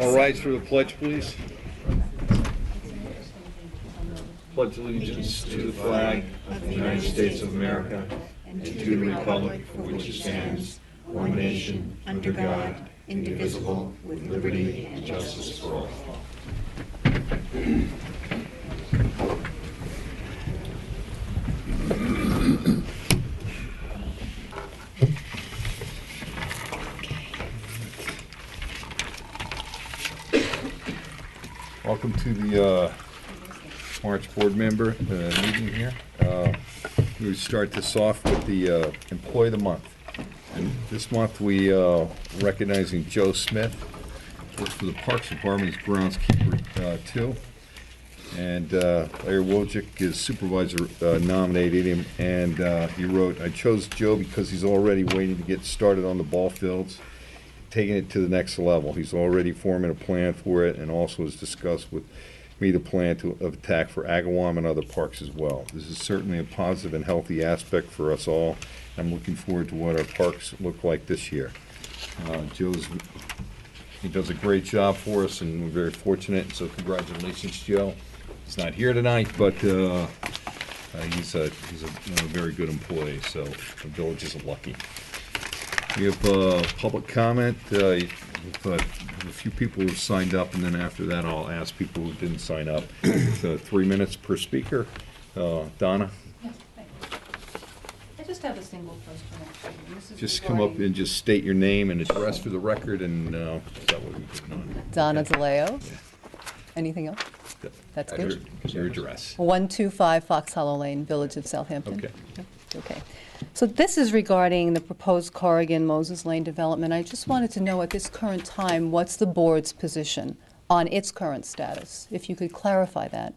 All rise for the pledge, please. Pledge allegiance to the flag of the United States of America and to the republic for which it stands, one nation, under God, indivisible, with liberty and justice for all. Welcome to the March board member meeting here. We start this off with the Employee of the Month. And this month we recognizing Joe Smith, works for the Parks Department, he's groundskeeper 2. And Larry Wojcik, his supervisor, nominated him, and he wrote, "I chose Joe because he's already waiting to get started on the ball fields, taking it to the next level. He's already forming a plan for it and also has discussed with me the plan of attack for Agawam and other parks as well. This is certainly a positive and healthy aspect for us all. I'm looking forward to what our parks look like this year." He does a great job for us, and we're very fortunate, so congratulations, Joe. He's not here tonight, but he's a very good employee, so the village is lucky. We have public comment. A few people who have signed up, and then after that I'll ask people who didn't sign up. 3 minutes per speaker. Donna? Yes, thank you. I just have a single question, actually. This is just come up and just state your name and address for the record, and is that what we're putting on? Donna DeLeo. Yeah. Anything else? That's good. Your address. 125 Fox Hollow Lane, Village of Southampton. Okay. Okay. So this is regarding the proposed Corrigan Moses Lane development. I just wanted to know at this current time, what's the board's position on its current status? If you could clarify that.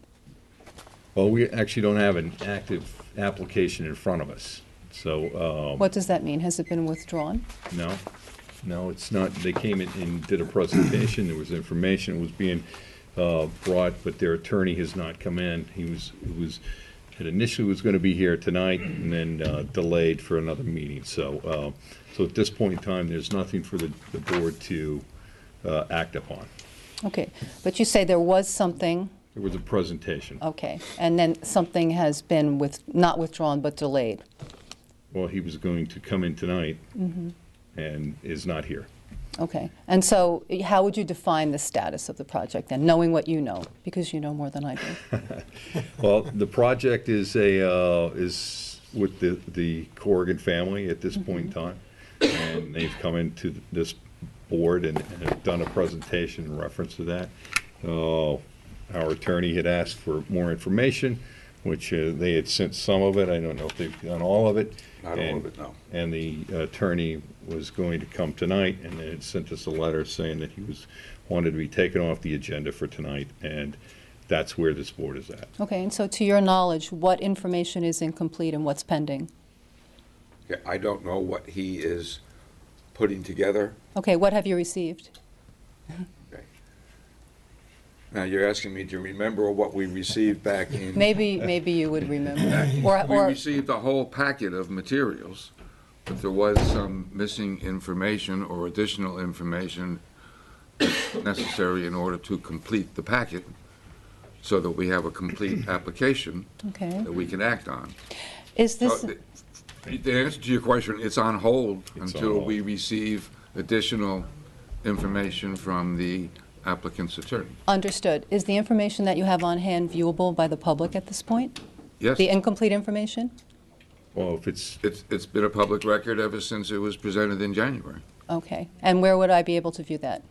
Well, we actually don't have an active application in front of us. So what does that mean? Has it been withdrawn? No, it's not. They came in and did a presentation. There was information that was being brought, but their attorney has not come in. It initially was going to be here tonight, and then delayed for another meeting. So at this point in time, there's nothing for the board to act upon. Okay, but you say there was something. There was a presentation. Okay, and then something has been not withdrawn but delayed. Well, he was going to come in tonight, and is not here. Okay, and so how would you define the status of the project then, knowing what you know, because you know more than I do? Well, the project is with the Corrigan family at this point in time, and they've come into this board and have done a presentation in reference to that. Our attorney had asked for more information, which they had sent some of it. I don't know if they've done all of it. Not all of it, no. And the attorney was going to come tonight, and then had sent us a letter saying that he wanted to be taken off the agenda for tonight, and that's where this board is at. Okay, and so to your knowledge, what information is incomplete and what's pending? Yeah, I don't know what he is putting together. Okay, what have you received? Okay. Now you're asking me to remember what we received back in. Maybe you would remember. We received a whole packet of materials, but there was some missing information or additional information necessary in order to complete the packet, so that we have a complete application that we can act on. Is this? So the answer to your question, it's on hold until we receive additional information from the applicant's attorney. Understood. Is the information that you have on hand viewable by the public at this point? Yes. The incomplete information? Well, if it's been a public record ever since it was presented in January. Okay. And where would I be able to view that?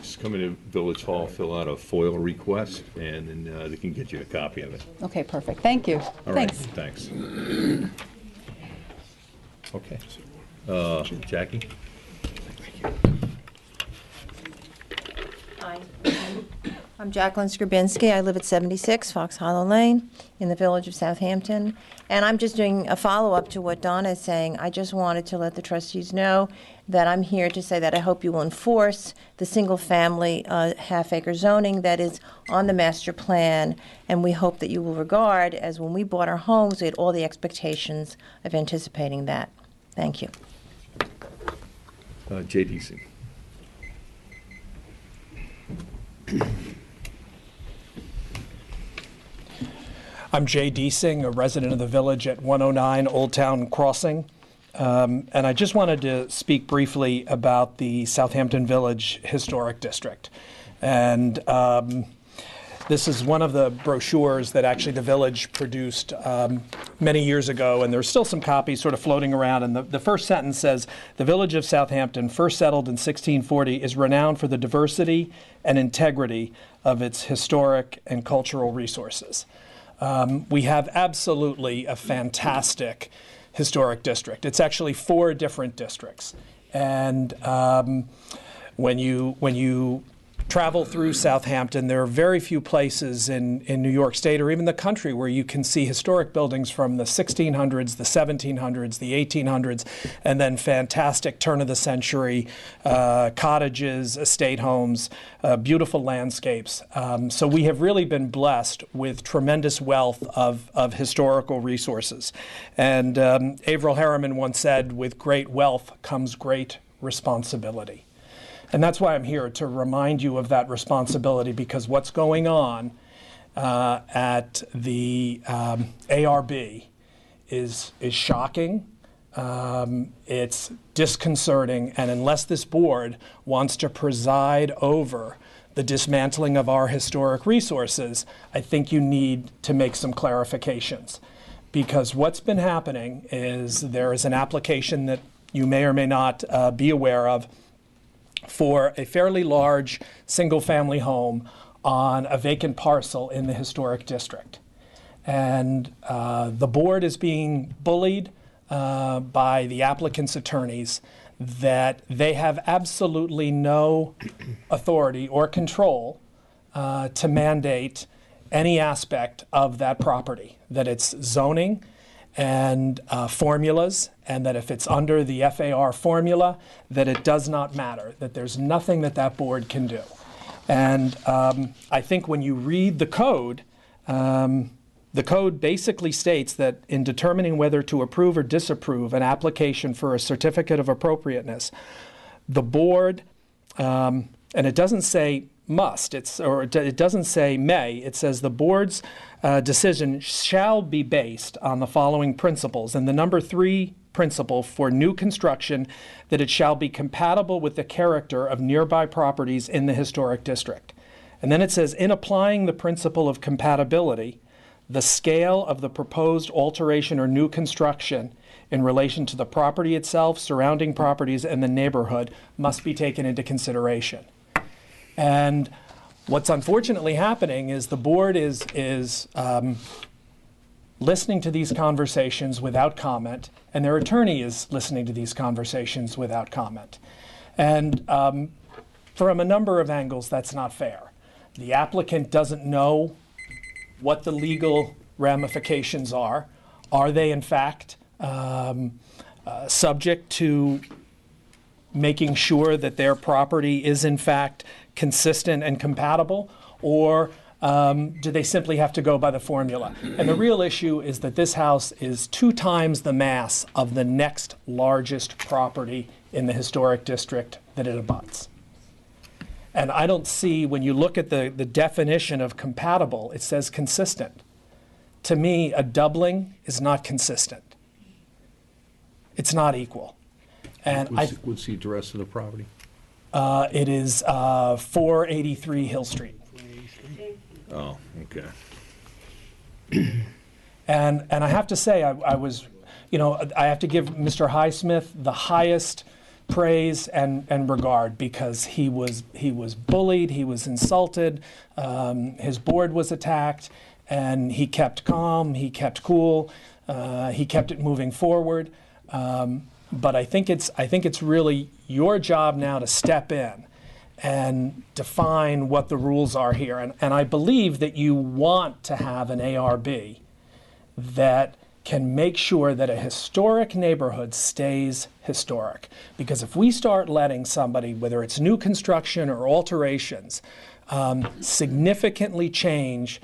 just come into Village Hall, fill out a FOIL request, and then they can get you a copy of it. Okay, perfect. Thank you. All right, Thanks. thanks. Okay. Jackie? Hi. I'm Jacqueline Skrbinski. I live at 76 Fox Hollow Lane in the Village of Southampton. And I'm just doing a follow-up to what Donna is saying. I just wanted to let the trustees know that I'm here to say that I hope you will enforce the single-family half-acre zoning that is on the master plan. And we hope that you will regard, as when we bought our homes, we had all the expectations of anticipating that. Thank you. I'm Jay Deasing, a resident of the village at 109 Old Town Crossing. And I just wanted to speak briefly about the Southampton Village Historic District. And this is one of the brochures that actually the village produced many years ago, and there's still some copies sort of floating around. And the first sentence says, "The village of Southampton, first settled in 1640, is renowned for the diversity and integrity of its historic and cultural resources." We have absolutely a fantastic historic district. It's actually 4 different districts. And when you travel through Southampton, there are very few places in New York State or even the country where you can see historic buildings from the 1600s, the 1700s, the 1800s, and then fantastic turn-of-the-century cottages, estate homes, beautiful landscapes. So we have really been blessed with tremendous wealth of historical resources. And Averell Harriman once said, "With great wealth comes great responsibility." And that's why I'm here, to remind you of that responsibility, because what's going on at the ARB is shocking. It's disconcerting, and unless this board wants to preside over the dismantling of our historic resources, I think you need to make some clarifications. Because what's been happening is there is an application that you may or may not be aware of for a fairly large single-family home on a vacant parcel in the historic district. And the board is being bullied by the applicant's attorneys that they have absolutely no authority or control to mandate any aspect of that property, that it's zoning and formulas, and that if it's under the FAR formula, that it does not matter, that there's nothing that that board can do. And I think when you read the code basically states that in determining whether to approve or disapprove an application for a certificate of appropriateness, the board, and it doesn't say must, it doesn't say may, it says the board's decision shall be based on the following principles. And the number 3 principle for new construction, that it shall be compatible with the character of nearby properties in the historic district. And then it says, in applying the principle of compatibility, the scale of the proposed alteration or new construction in relation to the property itself, surrounding properties, and the neighborhood must be taken into consideration. And what's unfortunately happening is the board is listening to these conversations without comment, and their attorney is listening to these conversations without comment. And from a number of angles, that's not fair. The applicant doesn't know what the legal ramifications are. Are they, in fact, subject to making sure that their property is, in fact, consistent and compatible, or do they simply have to go by the formula? And the real issue is that this house is 2 times the mass of the next largest property in the historic district that it abuts. And I don't see, when you look at the definition of compatible, it says consistent. To me, a doubling is not consistent. It's not equal. And What's the address of the property? it is 483 Hill Street. Oh, okay. And I have to say, I was, I have to give Mr. Highsmith the highest praise and regard, because he was bullied, he was insulted, his board was attacked, and he kept calm, he kept cool, he kept it moving forward. But I think it's really your job now to step in and define what the rules are here. And I believe that you want to have an ARB that can make sure that a historic neighborhood stays historic. Because if we start letting somebody, whether it's new construction or alterations, significantly change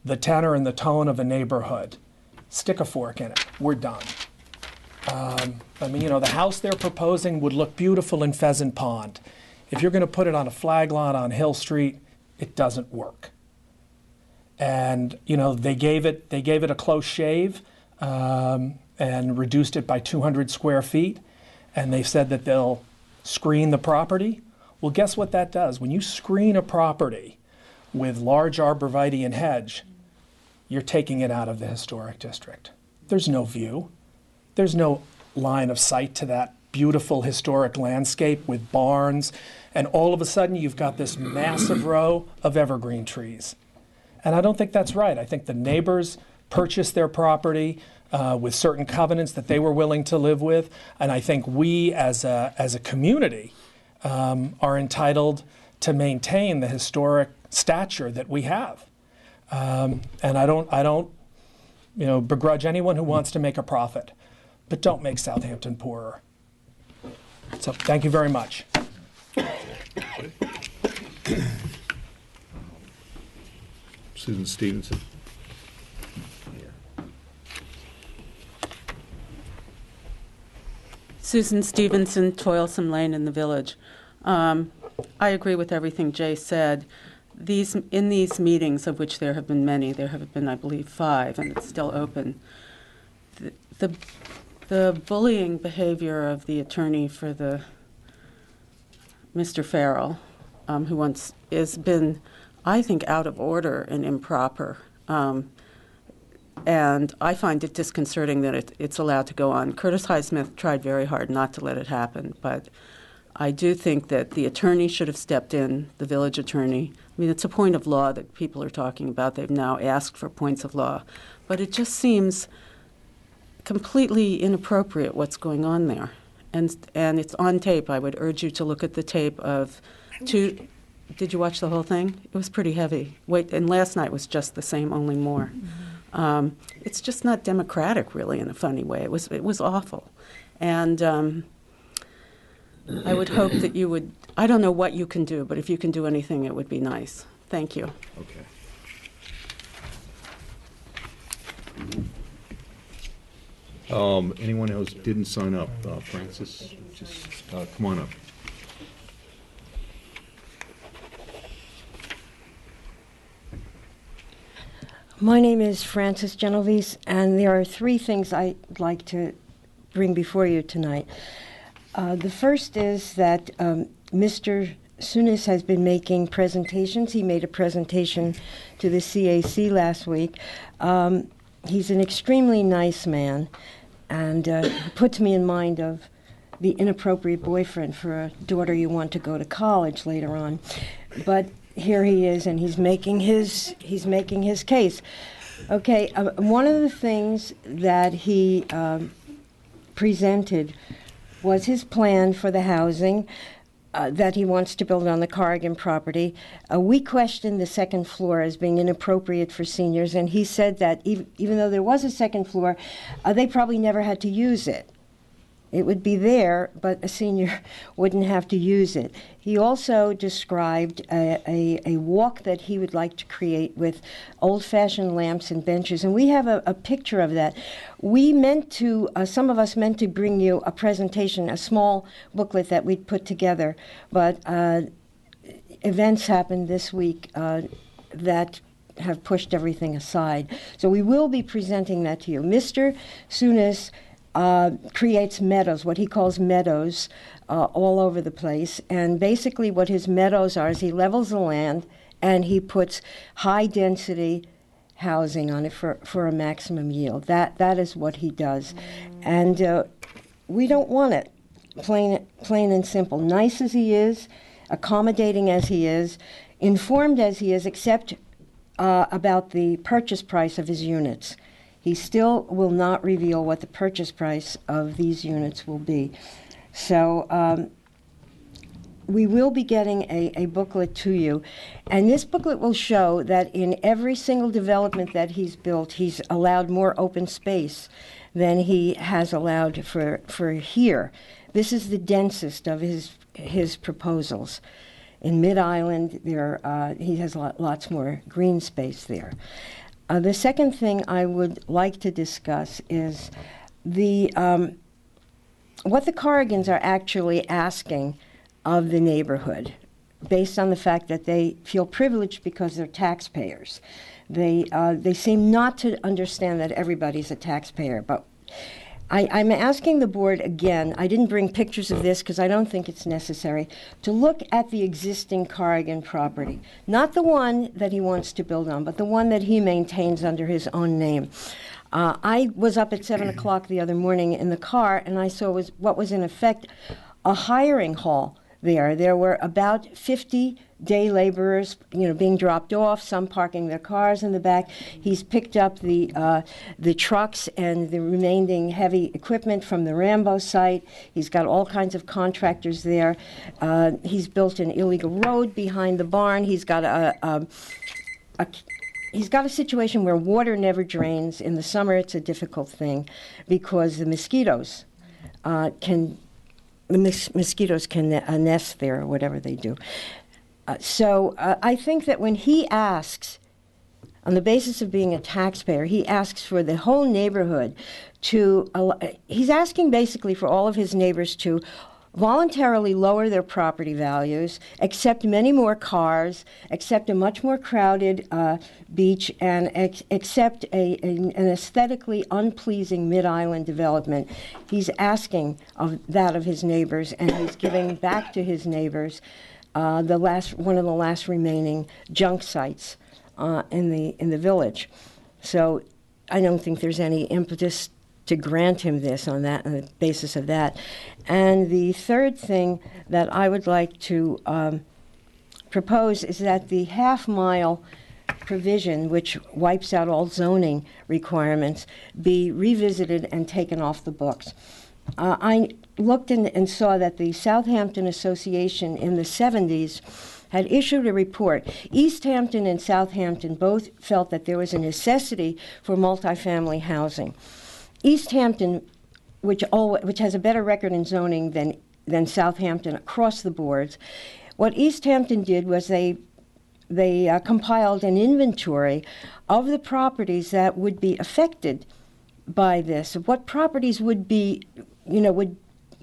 the tenor and the tone of a neighborhood, stick a fork in it. We're done. The house they're proposing would look beautiful in Pheasant Pond. If you're going to put it on a flag lot on Hill Street, it doesn't work. And, you know, they gave it a close shave and reduced it by 200 square feet. And they said that they'll screen the property. Well, guess what that does? When you screen a property with large arborvitae and hedge, you're taking it out of the historic district. There's no view. There's no line of sight to that beautiful historic landscape with barns. And all of a sudden, you've got this massive row of evergreen trees. And I don't think that's right. I think the neighbors purchased their property with certain covenants that they were willing to live with. And I think we as a community are entitled to maintain the historic stature that we have. And I don't begrudge anyone who wants to make a profit, but don't make Southampton poorer. So thank you very much. Susan Stevenson. Susan Stevenson, Toilsome Lane in the Village. I agree with everything Jay said. In these meetings, of which there have been many, there have been, I believe, 5, and it's still open, the bullying behavior of the attorney for the Mr. Farrell, who once has been, I think, out of order and improper. And I find it disconcerting that it's allowed to go on. Curtis Highsmith tried very hard not to let it happen, but I do think that the attorney should have stepped in, the village attorney. I mean, it's a point of law that people are talking about. They've now asked for points of law. But it just seems completely inappropriate what's going on there. And it's on tape. I would urge you to look at the tape of two. Did you watch the whole thing? It was pretty heavy. And last night was just the same, only more. Mm-hmm. It's just not democratic, really, in a funny way. It was awful. And I would hope that you would, I don't know what you can do, but if you can do anything, it would be nice. Thank you. Okay. Anyone else didn't sign up? Francis, just come on up. My name is Frances Genovese, and there are 3 things I'd like to bring before you tonight. The first is that Mr. Sunis has been making presentations. He made a presentation to the CAC last week. He's an extremely nice man, and puts me in mind of the inappropriate boyfriend for a daughter you want to go to college later on. But here he is, and he's making his case. Okay, one of the things that he presented was his plan for the housing that he wants to build on the Corrigan property. We questioned the second floor as being inappropriate for seniors, and he said that even though there was a second floor, they probably never had to use it. It would be there, but a senior wouldn't have to use it. He also described a walk that he would like to create with old-fashioned lamps and benches, and we have a picture of that. We meant to, some of us meant to bring you a presentation, a small booklet that we'd put together, but events happened this week that have pushed everything aside. So we will be presenting that to you. Mr. Sunis creates meadows, what he calls meadows, all over the place. And basically what his meadows are is he levels the land and he puts high-density housing on it for a maximum yield. That is what he does. And we don't want it, plain and simple. Nice as he is, accommodating as he is, informed as he is, except about the purchase price of his units. He still will not reveal what the purchase price of these units will be. So we will be getting a booklet to you. And this booklet will show that in every single development that he's built, he's allowed more open space than he has allowed for here. This is the densest of his proposals. In Mid-Island, he has lots more green space there. The second thing I would like to discuss is what the Corrigans are actually asking of the neighborhood based on the fact that they feel privileged because they're taxpayers. They seem not to understand that everybody's a taxpayer. But I'm asking the board again, I didn't bring pictures of this because I don't think it's necessary, to look at the existing Corrigan property. Not the one that he wants to build on, but the one that he maintains under his own name. I was up at 7 o'clock the other morning in the car, and I saw what was in effect a hiring hall there. There were about 50 day laborers, being dropped off, some parking their cars in the back. He's picked up the trucks and the remaining heavy equipment from the Rambo site. He's got all kinds of contractors there. He's built an illegal road behind the barn. He's got He's got a situation where water never drains. In the summer, it's a difficult thing because the mosquitoes can nest there or whatever they do. So I think that when he asks, on the basis of being a taxpayer, he asks for the whole neighborhood he's asking basically for all of his neighbors to voluntarily lower their property values, accept many more cars, accept a much more crowded beach, and accept an aesthetically unpleasing mid-island development. He's asking of his neighbors, and he's giving back to his neighbors one of the last remaining junk sites in the village. So I don't think there's any impetus to grant him this on the basis of that. And the third thing that I would like to propose is that the half-mile provision, which wipes out all zoning requirements, be revisited and taken off the books. I looked and saw that the Southampton Association in the 70s had issued a report. East Hampton and Southampton both felt that there was a necessity for multifamily housing. East Hampton, which has a better record in zoning than Southampton across the boards, what East Hampton did was they compiled an inventory of the properties that would be affected by this, of what properties would be,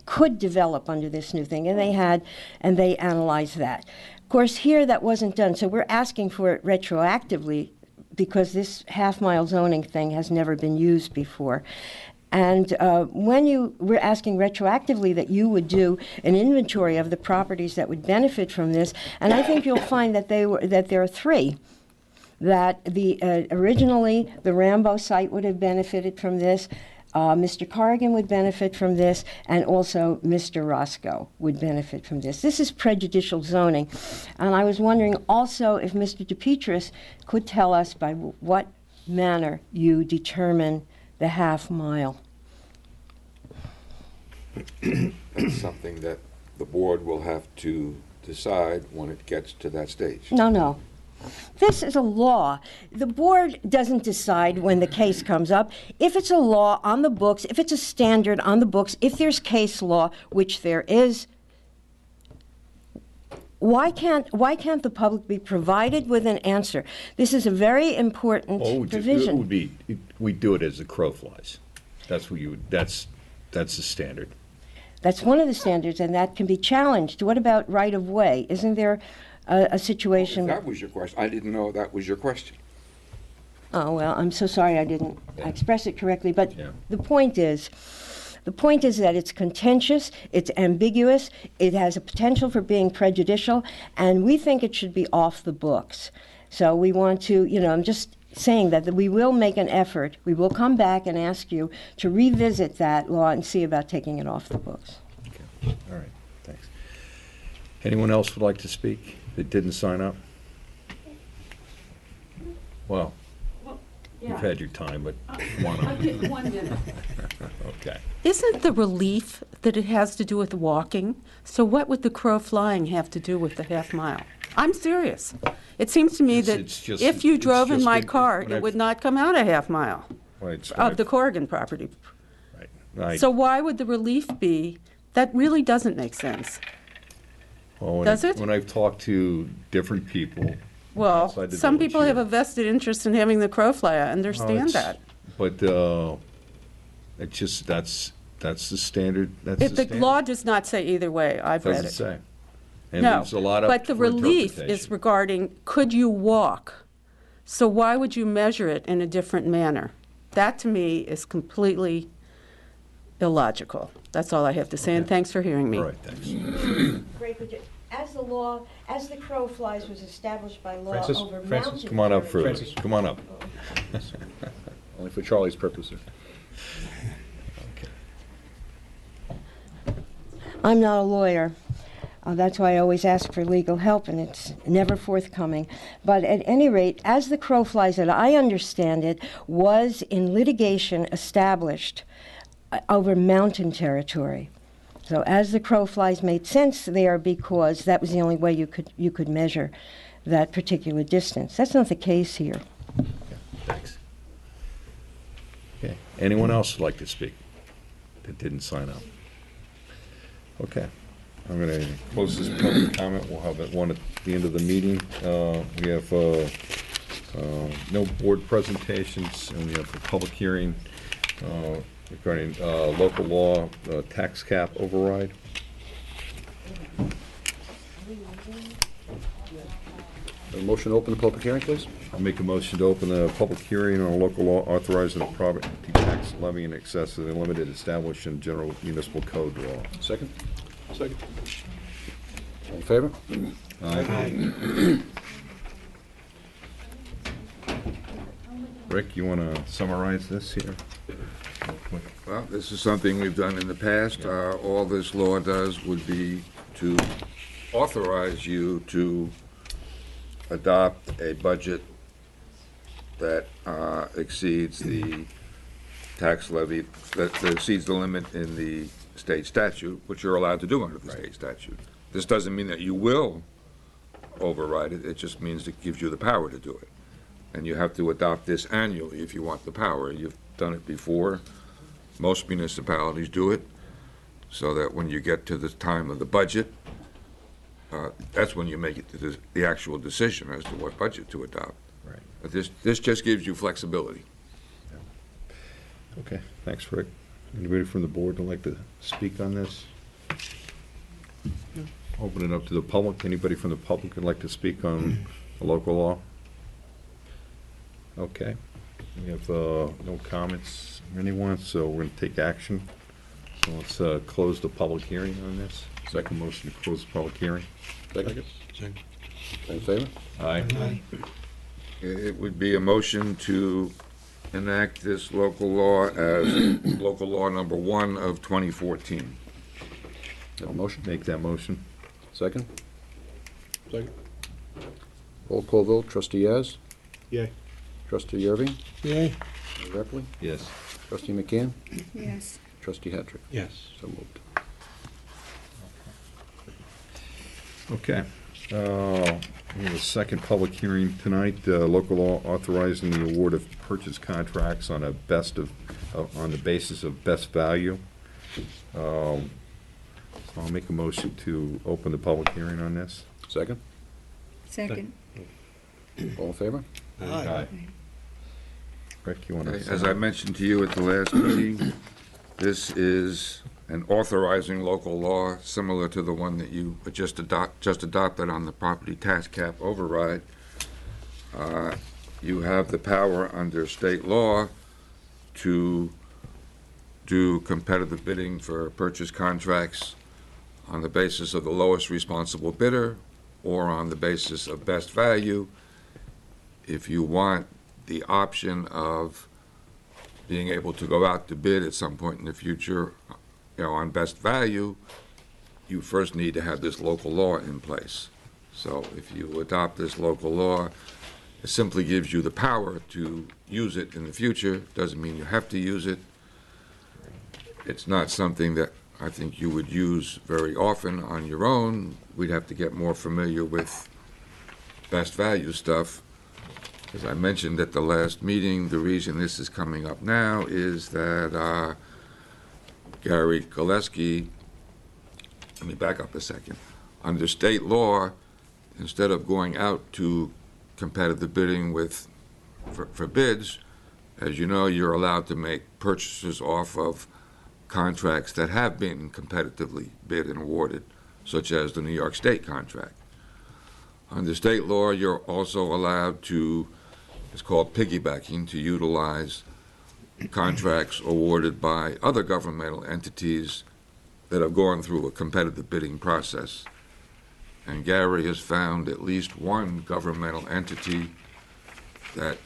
could develop under this new thing, and they analyzed that. Of course, here that wasn't done, so we're asking for it retroactively because this half-mile zoning thing has never been used before. And we're asking retroactively that you would do an inventory of the properties that would benefit from this, and I think you'll find that there are three. That originally the Rambo site would have benefited from this, Mr. Corrigan would benefit from this, and also Mr. Roscoe would benefit from this. This is prejudicial zoning. And I was wondering also if Mr. DePietris could tell us by what manner you determine the half mile. It's something that the board will have to decide when it gets to that stage. No. This is a law. The board doesn't decide when the case comes up. If it's a law on the books, if it's a standard on the books, if there's case law, which there is, why can't the public be provided with an answer? This is a very important provision. We'd do it as the crow flies. That's the standard. That's one of the standards, and that can be challenged. What about right of way? Isn't there a situation? If that was your question. I didn't know that was your question. Oh, well, I'm so sorry I didn't express it correctly. But Yeah. the point is that it's contentious, it's ambiguous, it has a potential for being prejudicial, and we think it should be off the books. So we want to, I'm just saying that we will make an effort. We will come back and ask you to revisit that law and see about taking it off the books. Okay. All right. Thanks. Anyone else would like to speak that didn't sign up? Well, you've had your time, but I'll give 1 minute. Okay. Isn't the relief that it has to do with walking? So what would the crow flying have to do with the half mile? I'm serious. It seems to me that if you drove in my car, it would not come out a half mile of the Corrigan property. Right. So why would the relief be? That really doesn't make sense. Well, Does it? When I've talked to different people. Well, outside the some village people have here- a vested interest in having the crow fly. I understand that. But it's just, that's the standard, that's the If the standard. law does not say either way, I've read Doesn't it. say. and No, leaves a lot up but the for relief is interpretation. regarding, could you walk? So why would you measure it in a different manner? That, to me, is completely illogical. That's all I have to say, and thanks for hearing me. All right, thanks. Great, but as the law, as the crow flies was established by law Francis, over Francis, mountain Come on up, territory. Fred. Come on up. Only for Charlie's purposes. I'm not a lawyer. That's why I always ask for legal help, and it's never forthcoming. But at any rate, as the crow flies, that I understand it, was in litigation established over mountain territory. So as the crow flies made sense there because that was the only way you could measure that particular distance. That's not the case here. Thanks. Okay, anyone else would like to speak that didn't sign up? Okay, I'm going to close this public comment. We'll have one at the end of the meeting. We have no board presentations, and we have a public hearing regarding local law tax cap override. A motion to open the public hearing, please? I'll make a motion to open the public hearing on a local law authorizing a property tax levy in excess of the limited established in general municipal code law. Second? Second. All in favor? Rick, you want to summarize this here? Well, this is something we've done in the past. All this law does would be to authorize you to adopt a budget that exceeds the tax levy, that exceeds the limit in the state statute, which you're allowed to do under the state statute. This doesn't mean that you will override it. It just means it gives you the power to do it. And you have to adopt this annually if you want the power. You've done it before. Most municipalities do it, so that when you get to the time of the budget, that's when you make it to the actual decision as to what budget to adopt. Right. But this just gives you flexibility. Okay, thanks, Rick. Anybody from the board would like to speak on this? Open it up to the public. Anybody from the public would like to speak on the local law? Okay. We have no comments from anyone, so we're going to take action. So let's close the public hearing on this. Second motion to close the public hearing. Second? All in favor? Aye. It would be a motion to enact this local law as local law number 1 of 2014. Have a motion? Make that motion. Second? Second. Roll call vote, trustee Yaz? Yay. Trustee Irving? Yay. Mayor Repley? Yes. Trustee McCann? Yes. Trustee Hattrick? Yes. So moved. Okay. We have a second public hearing tonight, local law authorizing the award of purchase contracts on on the basis of best value. So I'll make a motion to open the public hearing on this. Second? Second. All in favor? Aye. Rick, you want to? As I mentioned to you at the last meeting, this is an authorizing local law similar to the one that you just adopted on the property tax cap override. You have the power under state law to do competitive bidding for purchase contracts on the basis of the lowest responsible bidder or on the basis of best value. If you want the option of being able to go out to bid at some point in the future, on best value, you first need to have this local law in place. So if you adopt this local law, it simply gives you the power to use it in the future. Doesn't mean you have to use it. It's not something that I think you would use very often on your own. We'd have to get more familiar with best value stuff. As I mentioned at the last meeting, the reason this is coming up now is that Gary Gillespie, let me back up a second. Under state law, instead of going out to competitive bidding for bids, as you know, you're allowed to make purchases off of contracts that have been competitively bid and awarded. such as the New York State contract. Under state law, you're also allowed to, it's called piggybacking, to utilize contracts awarded by other governmental entities that have gone through a competitive bidding process. And Gary has found at least one governmental entity that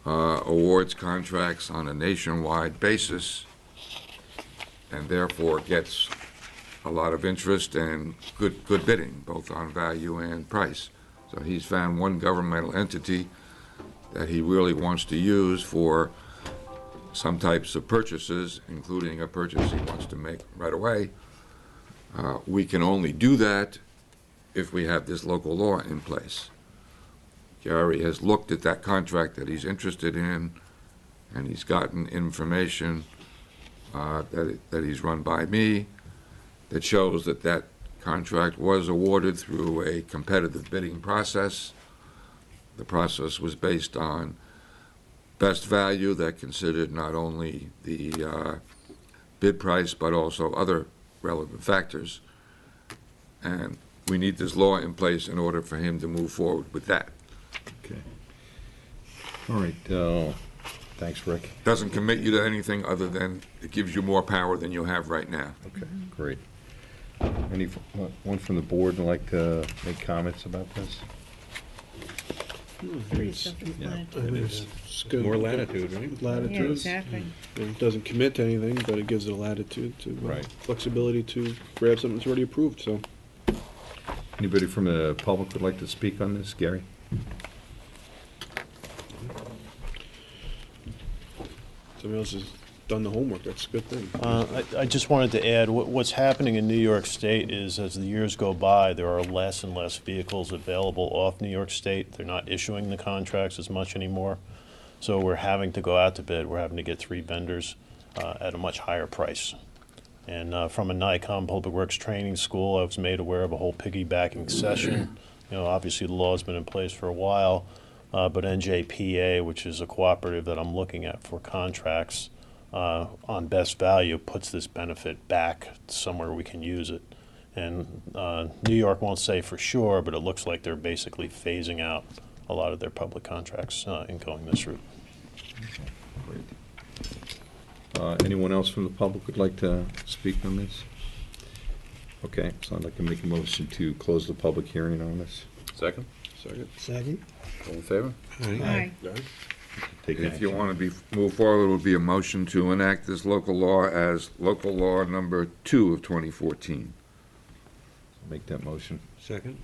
awards contracts on a nationwide basis and therefore gets a lot of interest and good bidding, both on value and price. So he's found one governmental entity that he really wants to use for some types of purchases, including a purchase he wants to make right away. We can only do that if we have this local law in place. Gary has looked at that contract that he's interested in, and he's gotten information that he's run by me that shows that that contract was awarded through a competitive bidding process. The process was based on best value that considered not only the bid price but also other relevant factors. And we need this law in place in order for him to move forward with that. Okay. All right, thanks, Rick. Doesn't commit you to anything other than it gives you more power than you have right now. Okay, great. Anyone from the board would like to make comments about this? Pretty self-explanatory. It's good. More latitude, right? Yeah, Latitude. exactly. It doesn't commit to anything, but it gives it a latitude to, Right. flexibility to grab something that's already approved, so. Anybody from the public would like to speak on this? Gary? Somebody else has done the homework, that's a good thing. I just wanted to add, what's happening in New York State is as the years go by, there are less and less vehicles available off New York State. They're not issuing the contracts as much anymore. So we're having to go out to bid. We're having to get 3 vendors at a much higher price. And from a NICOM Public Works Training School, I was made aware of a whole piggybacking session. You know, obviously the law's been in place for a while, but NJPA, which is a cooperative that I'm looking at for contracts, on best value puts this benefit back somewhere we can use it. And New York won't say for sure, but it looks like they're basically phasing out a lot of their public contracts in going this route. Anyone else from the public would like to speak on this? Okay, so I'd like to make a motion to close the public hearing on this. Second? Second. Second? All in favor? Aye. Take If you action. want to move forward, it would be a motion to enact this local law as local law number 2 of 2014. Make that motion. Second.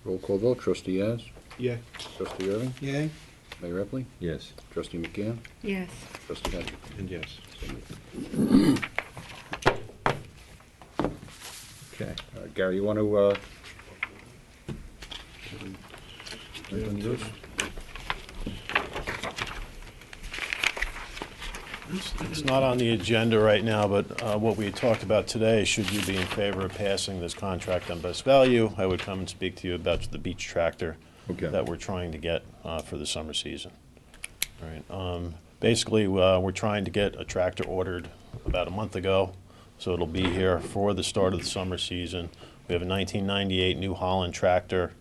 Roll call vote, trustee Yaz, Yeah. trustee Irving, Yay. Mayor Epley, Yes. trustee McCann, Yes. trustee Hatcher. And yes. Okay. Gary, you want to, It's not on the agenda right now, but what we had talked about today, should you be in favor of passing this contract on best value, I would come and speak to you about the beach tractor Okay. that we're trying to get for the summer season. All right. Basically, we're trying to get a tractor ordered about a month ago, so it'll be here for the start of the summer season. We have a 1998 New Holland tractor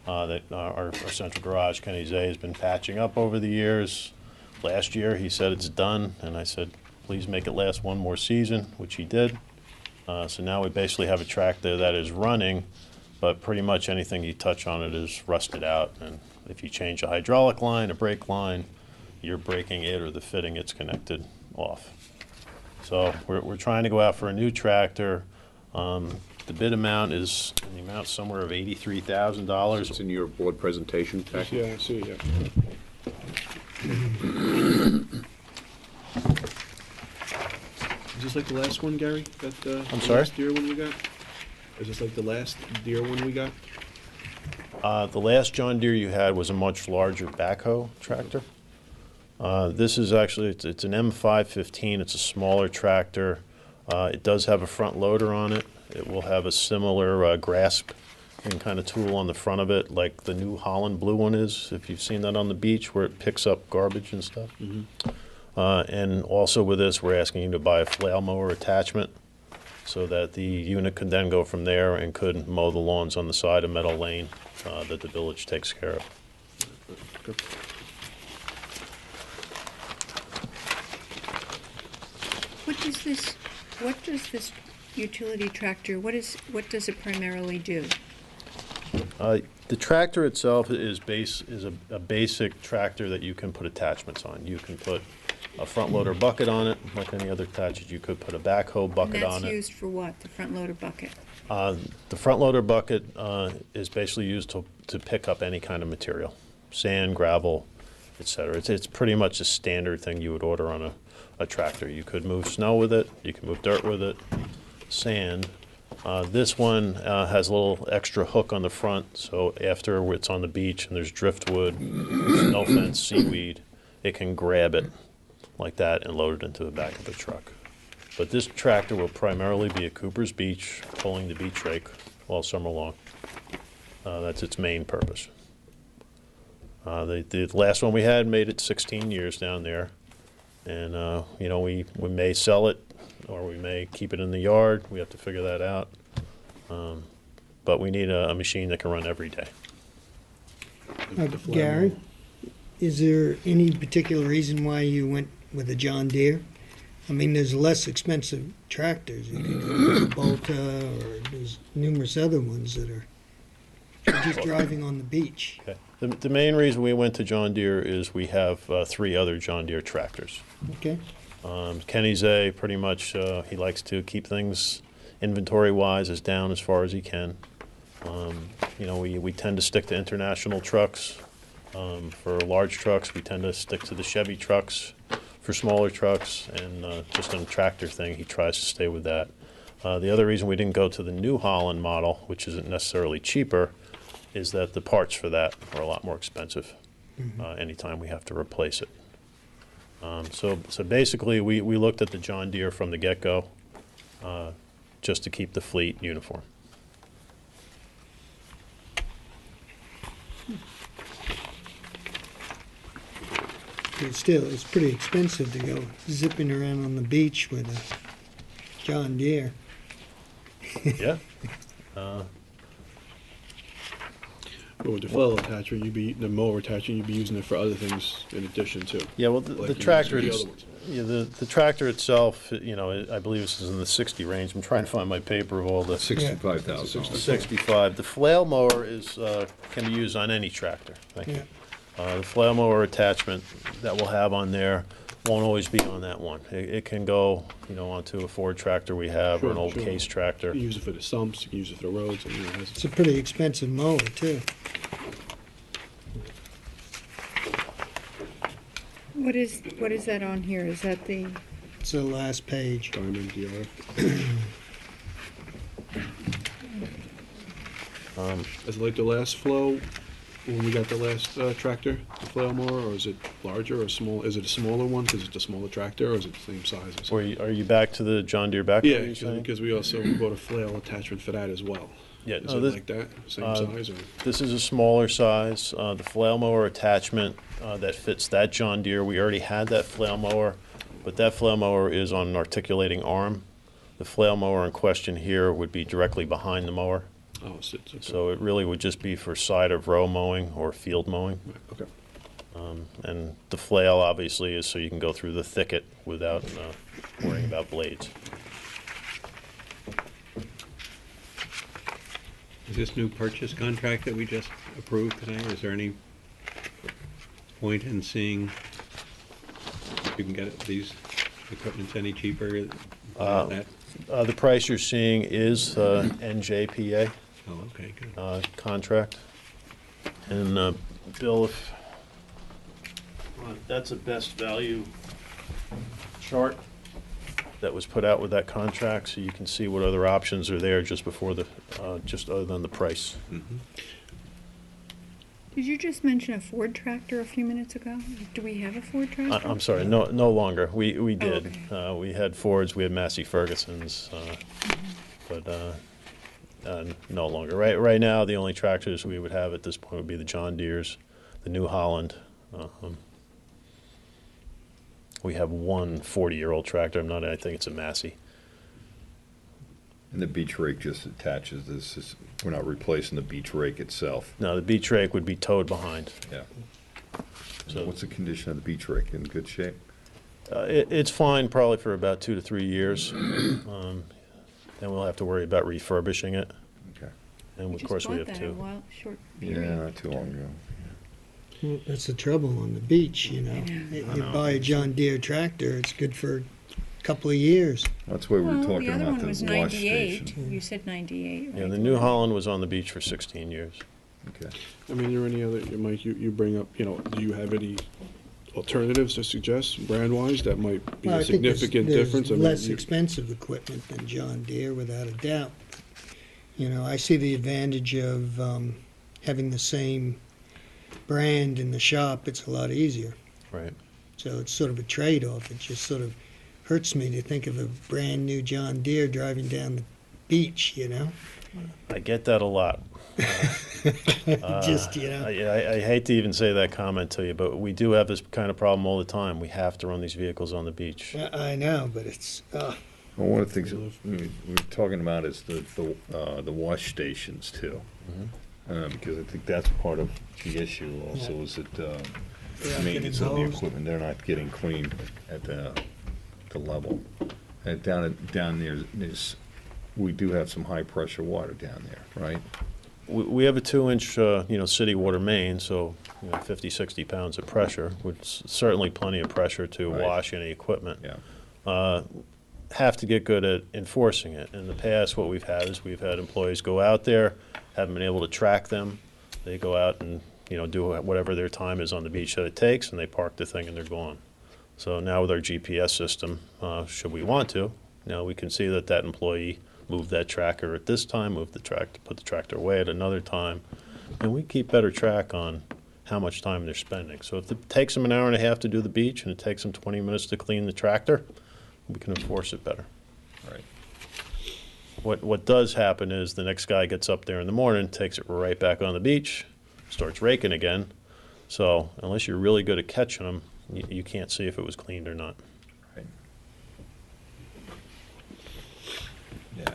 that our central garage, Kenny Zay, has been patching up over the years. Last year, he said it's done, and I said, please make it last one more season, which he did. So now we basically have a tractor that is running, but pretty much anything you touch on it is rusted out. And if you change a hydraulic line, a brake line, you're breaking it or the fitting it's connected off. So we're trying to go out for a new tractor. The bid amount is in the amount somewhere of $83,000. It's in your board presentation package. Yeah, I see, yeah. Is this like the last one, Gary? That, I'm the sorry? last Deere one we got? Is this like the last Deere one we got? The last John Deere you had was a much larger backhoe tractor. This is actually, it's an M515. It's a smaller tractor. It does have a front loader on it. It will have a similar grasp and kind of tool on the front of it, like the New Holland blue one is, if you've seen that on the beach, where it picks up garbage and stuff. And also with this, we're asking you to buy a flail mower attachment. so that the unit could then go from there and could mow the lawns on the side of Meadow Lane that the village takes care of. What does this utility tractor, what does it primarily do? The tractor itself is a basic tractor that you can put attachments on. You can put a front loader bucket on it, like any other attachment. You could put a backhoe bucket And on that's it. used for what, the front loader bucket? The front loader bucket is basically used to pick up any kind of material, sand, gravel, etc. It's pretty much a standard thing you would order on a tractor. You could move snow with it, you can move dirt with it, sand. This one has a little extra hook on the front, so after it's on the beach and there's driftwood, snow fence, seaweed, it can grab it like that and load it into the back of the truck. But this tractor will primarily be at Cooper's Beach, pulling the beach rake all summer long. That's its main purpose. The last one we had made it 16 years down there. And, we may sell it or we may keep it in the yard. We have to figure that out. But we need a machine that can run every day. Gary, is there any particular reason why you went with a John Deere? I mean, there's less expensive tractors. You could go with a Volta, or there's numerous other ones that are just driving on the beach. Okay. The main reason we went to John Deere is we have 3 other John Deere tractors. Okay. Kenny Zay, pretty much, he likes to keep things inventory-wise as down as far as he can. We tend to stick to international trucks. For large trucks, we tend to stick to the Chevy trucks. For smaller trucks and just on a tractor thing, he tries to stay with that. The other reason we didn't go to the New Holland model, which isn't necessarily cheaper, is that the parts for that are a lot more expensive anytime we have to replace it. So basically, we looked at the John Deere from the get-go just to keep the fleet uniform. It's pretty expensive to go zipping around on the beach with a John Deere. Yeah. But with the flail attachment, the mower attachment, you'd be using it for other things in addition too. Yeah, well, Like the you tractor, use the other ones. the tractor itself, I believe this is in the 60 range. I'm trying to find my paper of all the. 65,000. 65. The flail mower can be used on any tractor. Thank you. The flail mower attachment that we'll have on there won't always be on that one. It can go, onto a Ford tractor we have or an old Case tractor. You can use it for the sumps, you can use it for the roads. And, It's a pretty expensive mower, too. What is that on here? Is that the? It's the last page. Diamond DR. Is it like the last flow when we got the last tractor, the flail mower, or is it larger or small? Is it a smaller one because it's a smaller tractor, or is it the same size? Or Are you back to the John Deere back? yeah, because we also bought a flail attachment for that as well. Yeah, Is no, it this- like that, same size? Or? This is a smaller size. The flail mower attachment that fits that John Deere, we already had that flail mower, but that flail mower is on an articulating arm. The flail mower in question here would be directly behind the mower. Oh, it's okay. So it really would just be for side of row mowing or field mowing. Right, okay. And the flail obviously is so you can go through the thicket without worrying about blades. Is this new purchase contract that we just approved today, is there any point in seeing if you can get these equipments any cheaper than that? The price you're seeing is NJPA Oh, okay, good. contract. And Bill, if that's a best value chart that was put out with that contract, so you can see what other options are there just before just other than the price. Mhm. Did you just mention a Ford tractor a few minutes ago? Do we have a Ford tractor? I'm sorry, no longer. We did. okay. We had Fords, we had Massey Fergusons, but no longer. Right now, the only tractors we would have at this point would be the John Deeres, the New Holland. We have one 40-year-old tractor. I think it's a Massey. And the beach rake just attaches this, we're not replacing the beach rake itself. No, the beach rake would be towed behind. Yeah. So So what's the condition of the beach rake? In good shape? it's fine probably for about 2 to 3 years. Then we'll have to worry about refurbishing it. Okay. And We of just course we bought have that a two. while, short Yeah, period. not too long ago. Well, that's the trouble on the beach, you know. You buy a John Deere tractor, it's good for a couple of years. That's why we were Well, talking the other about one the was wash 98. station. You said 98, right? Yeah, the New Holland was on the beach for 16 years. Okay. I mean, are there any other, Mike, you bring up, do you have any alternatives to suggest, brand-wise, that might be Well, a I think significant difference? I there's mean, less expensive equipment than John Deere, without a doubt. You know, I see the advantage of having the same brand in the shop. It's a lot easier. Right. So it's sort of a trade-off. It just sort of hurts me to think of a brand-new John Deere driving down the beach, you know? I get that a lot. Just, you know. I hate to even say that comment to you, but we do have this kind of problem all the time. We have to run these vehicles on the beach. I know, but it's, Well, one of the things that we're talking about is the wash stations too. Because I think that's part of the issue also, is that not maintenance getting of the hosed. equipment, they're not getting cleaned at the level. And down there's, we do have some high-pressure water down there, right? We have a 2-inch, city water main, so 50, 60 pounds of pressure, which is certainly plenty of pressure to Right. wash any equipment. Yeah. Have to get good at enforcing it. In the past, what we've had is we've had employees go out there, haven't been able to track them. They go out and, do whatever their time is on the beach that it takes, and they park the thing and they're gone. So now with our GPS system, should we want to, now we can see that employee moved that tracker at this time, put the tractor away at another time, and we keep better track on how much time they're spending. So if it takes them an hour and a half to do the beach and it takes them 20 minutes to clean the tractor, we can enforce it better. Right. What does happen is the next guy gets up there in the morning, takes it right back on the beach, starts raking again. So unless you're really good at catching them, you can't see if it was cleaned or not. Right. Yeah.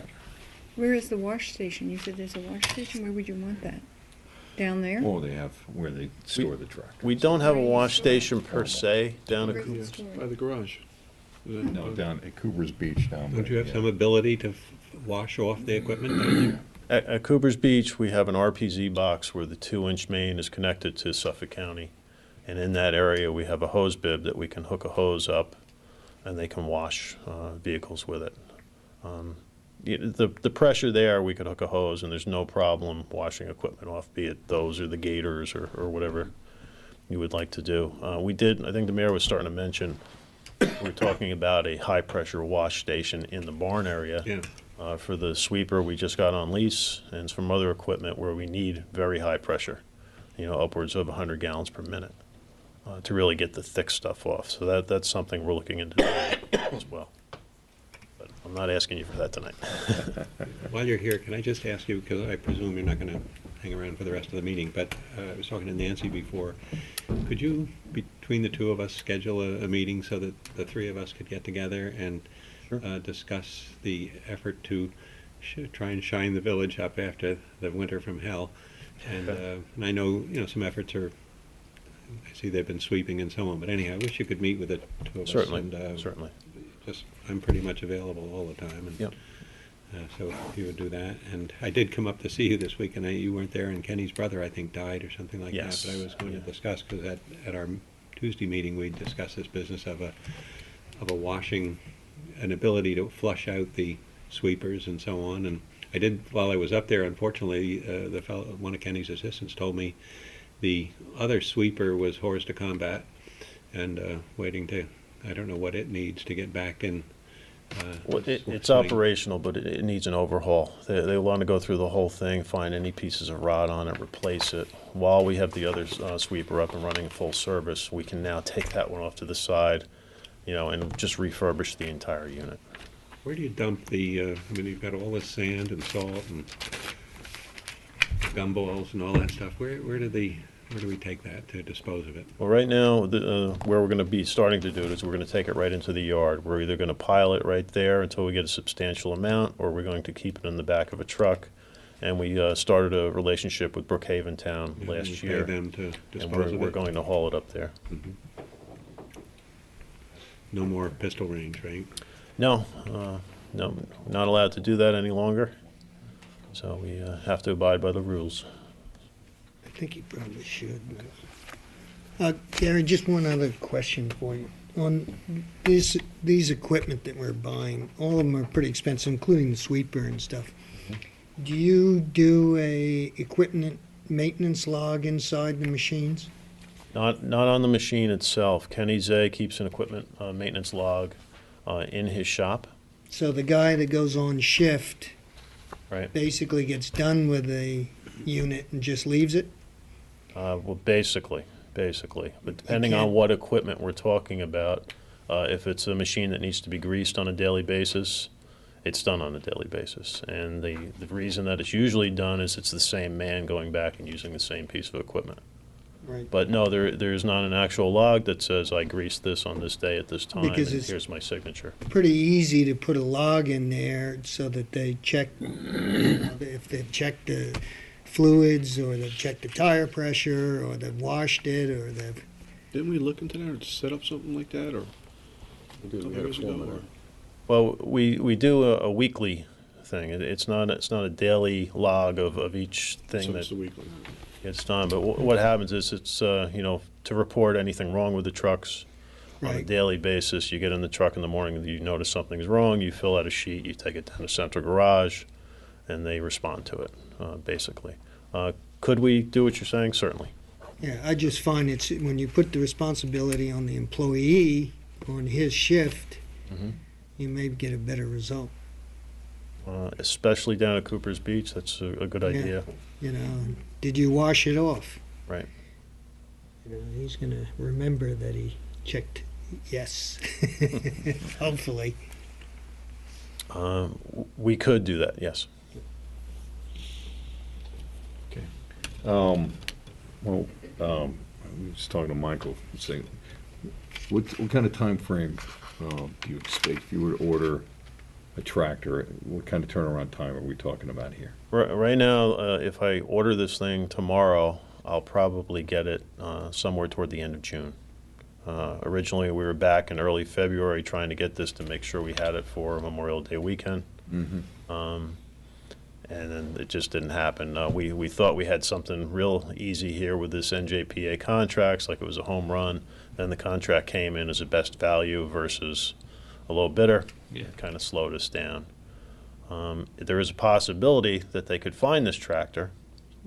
Where is the wash station? You said there's a wash station. Where would you want that? Down there? Or they have where they store the tractor. We don't have a Where you wash store station per se down at Where's Yeah, it stored? by the garage. No, down at Cooper's Beach down there. Don't you have yeah. some ability to wash off the equipment down there? At Cooper's Beach, we have an RPZ box where the 2-inch main is connected to Suffolk County. And in that area, we have a hose bib that we can hook a hose up and they can wash vehicles with it. The pressure there, we could hook a hose and there's no problem washing equipment off, be it those or the gators or whatever you would like to do. I think the mayor was starting to mention, we're talking about a high-pressure wash station in the barn area. Yeah. For the sweeper, we just got on lease, and some other equipment where we need very high pressure, upwards of 100 gallons per minute, to really get the thick stuff off. So that's something we're looking into doing as well. But I'm not asking you for that tonight. While you're here, can I just ask you, because I presume you're not going to hang around for the rest of the meeting, but I was talking to Nancy before. Could you, between the two of us, schedule a meeting so that the three of us could get together and discuss the effort to try and shine the village up after the winter from hell? And I know, some efforts are, I see they've been sweeping and so on, but anyhow, I wish you could meet with the two of us. Certainly, And, certainly. I'm pretty much available all the time. And, Yep. so if you would do that. And I did come up to see you this week, and you weren't there, and Kenny's brother, I think, died or something like Yes. that. But I was going to Yeah. discuss, because at our Tuesday meeting, we discussed this business of a washing, an ability to flush out the sweepers and so on. And I did, while I was up there, unfortunately, one of Kenny's assistants told me the other sweeper was hors de combat and waiting to, I don't know what it needs to get back in. Well, it's swing. operational, but it needs an overhaul. They want to go through the whole thing, find any pieces of rot on it, replace it. While we have the other sweeper up and running full service, we can now take that one off to the side, and just refurbish the entire unit. Where do you dump the, you've got all this sand and salt and gumballs and all that stuff. Where do the Where do we take that to dispose of it? Well, right now, where we're going to be starting to do it is we're going to take it right into the yard. We're either going to pile it right there until we get a substantial amount, or we're going to keep it in the back of a truck. And we started a relationship with Brookhaven Town And last we pay year. them to And dispose of we're it? going to haul it up there. No more pistol range, right? No, no, not allowed to do that any longer. So we have to abide by the rules. I think you probably should. Gary, just one other question for you. On these equipment that we're buying, all of them are pretty expensive, including the sweeper and stuff. Do you do a equipment maintenance log inside the machines? Not on the machine itself. Kenny Zay keeps an equipment maintenance log in his shop. So the guy that goes on shift Right. basically gets done with the unit and just leaves it? Well, basically. But depending on what equipment we're talking about, if it's a machine that needs to be greased on a daily basis, it's done on a daily basis. And the reason that it's usually done is it's the same man going back and using the same piece of equipment. Right. But no, there's not an actual log that says I greased this on this day at this time, Because and it's here's my signature. Pretty easy to put a log in there so that they check, if they've checked the fluids, or they've checked the tire pressure, or they've washed it, or they've... Didn't we look into that or set up something like that, or? We had a years ago, foreman. or- Well, we do a weekly thing. It's not a daily log of each thing So that it's the weekly. gets done. But what happens is it's to report anything wrong with the trucks on a Right. daily basis. You get in the truck in the morning, you notice something's wrong, you fill out a sheet, you take it down to Central Garage, and they respond to it, basically. Could we do what you're saying? Certainly. Yeah, I just find it's, when you put the responsibility on the employee, on his shift, you may get a better result. Especially down at Cooper's Beach, that's a good idea. You know, did you wash it off? Right. You know, he's gonna remember that he checked yes, hopefully. We could do that, yes. Well, I was talking to Michael, saying, what kind of time frame do you expect if you were to order a tractor? What kind of turnaround time are we talking about here? Right now, if I order this thing tomorrow, I'll probably get it somewhere toward the end of June. Originally, we were back in early February trying to get this to make sure we had it for Memorial Day weekend. And then it just didn't happen. We thought we had something real easy here with this NJPA contracts, like it was a home run. Then the contract came in as a best value versus a low bidder. It kind of slowed us down. There is a possibility that they could find this tractor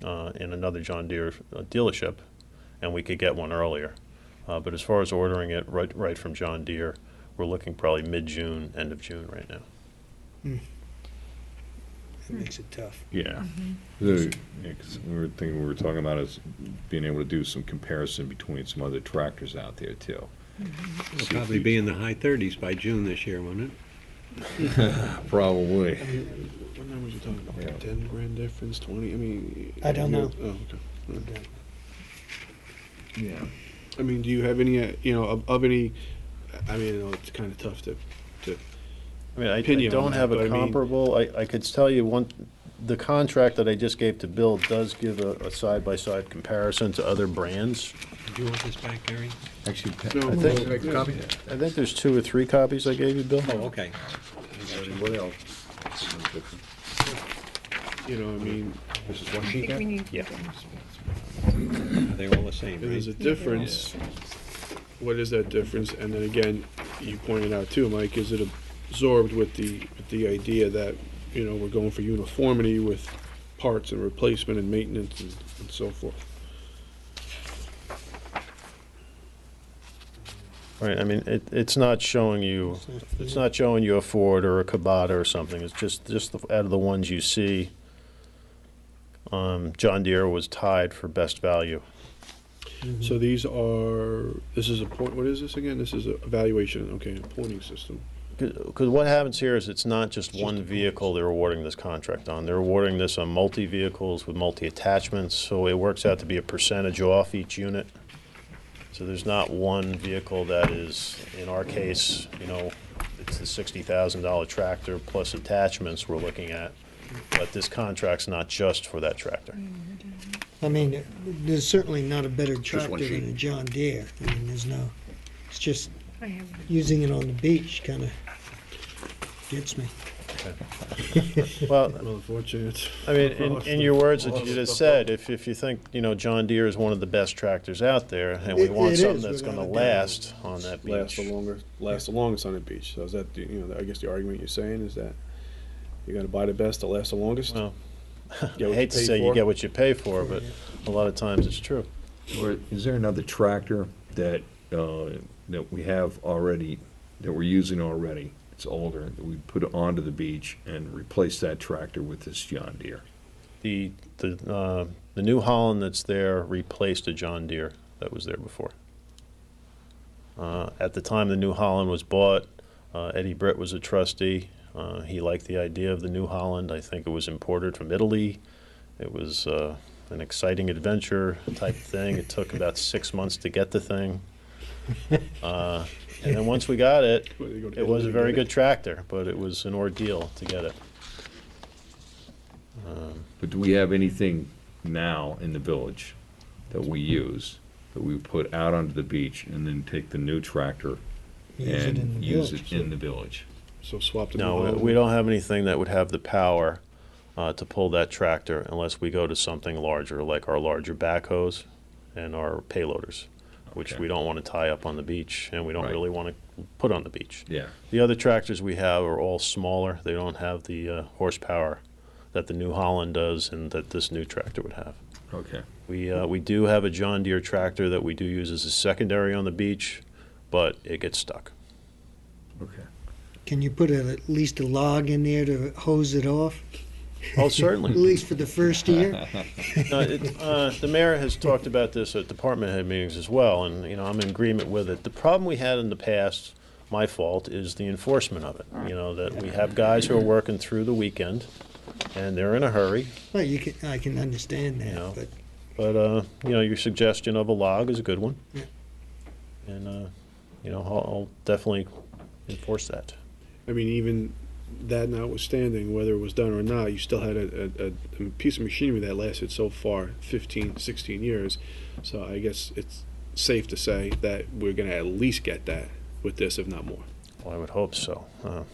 in another John Deere dealership, and we could get one earlier. But as far as ordering it right from John Deere, we're looking probably mid-June, end of June right now. That makes it tough. Yeah. 'Cause we were talking about is being able to do some comparison between some other tractors out there too. It'll probably be in the high 30s by June this year, won't it? Probably. What numbers you talking about? Yeah. 10 grand difference, 20? I mean. I don't know. Oh, okay. Yeah. I mean, do you have any, of any, I mean, it's kind of tough to I mean, I opinion on don't that, have but I a mean- comparable. I could tell you the contract that I just gave to Bill does give a side-by-side comparison to other brands. Do you want this back, Gary? Actually, No, I think- well, yeah. copy? I think there's 2 or 3 copies I gave you, Bill. Oh, okay. What else? I mean, This is one I sheet think we there? need. Yeah. Are they all the same, if right? there's a difference, what is that difference? And then again, you pointed out too, Mike, is it absorbed with the idea that, we're going for uniformity with parts and replacement and maintenance and so forth? Right, I mean, it's not showing you a Ford or a Kubota or something. It's just out of the ones you see, John Deere was tied for best value. So this is a point, what is this again? This is a evaluation, okay, a pointing system. Because what happens here is it's not just one vehicle they're awarding this contract on. They're awarding this on multi-vehicles with multi-attachments, so it works out to be a percentage off each unit. So there's not one vehicle that is, in our case, it's the $60,000 tractor plus attachments we're looking at. But this contract's not just for that tractor. I mean, there's certainly not a better Just one tractor than sheet. a John Deere. I mean, it's just I have using it on the beach kind of gets me. Well, Well, unfortunately, I mean, in your words that you just said, if you think, John Deere is one of the best tractors out there, and we It want is, something that's without gonna a doubt. last on that last beach. the longest on the beach. So is that I guess the argument you're saying is that you're gonna buy the best to last the longest? Well, I Get what hate to you pay say you for? get what you pay for, but a lot of times it's true. Or is there another tractor that, that we have already, that we're using already? It's older, that we put onto the beach and replace that tractor with this John Deere? The New Holland that's there replaced a John Deere that was there before. At the time the New Holland was bought, Eddie Britt was a trustee. He liked the idea of the New Holland. I think it was imported from Italy. It was an exciting adventure type thing. It took about 6 months to get the thing. And then once we got it, Well, you go to it was Italy a to very get good it. tractor, but it was an ordeal to get it. But do we have anything now in the village that we use, that we put out onto the beach and then take the new tractor Use it in and the use village, it in the village? So swap the No, we don't have anything that would have the power to pull that tractor unless we go to something larger, like our larger backhoes and our payloaders, which Okay. we don't want to tie up on the beach, and we don't Right. really want to put on the beach. Yeah. The other tractors we have are all smaller. They don't have the horsepower that the New Holland does and that this new tractor would have. Okay. We do have a John Deere tractor that we do use as a secondary on the beach, but it gets stuck. Okay. Can you put at least a log in there to hose it off? Oh, certainly. At least for the first year? No, the mayor has talked about this at department head meetings as well, and I'm in agreement with it. The problem we had in the past, my fault, is the enforcement of it. That we have guys who are working through the weekend, and they're in a hurry. Well, I can understand that, know. but But your suggestion of a log is a good one, Yeah. and I'll definitely enforce that. I mean, even that notwithstanding, whether it was done or not, you still had a piece of machinery that lasted so far, 15, 16 years. So I guess it's safe to say that we're going to at least get that with this, if not more. Well, I would hope so.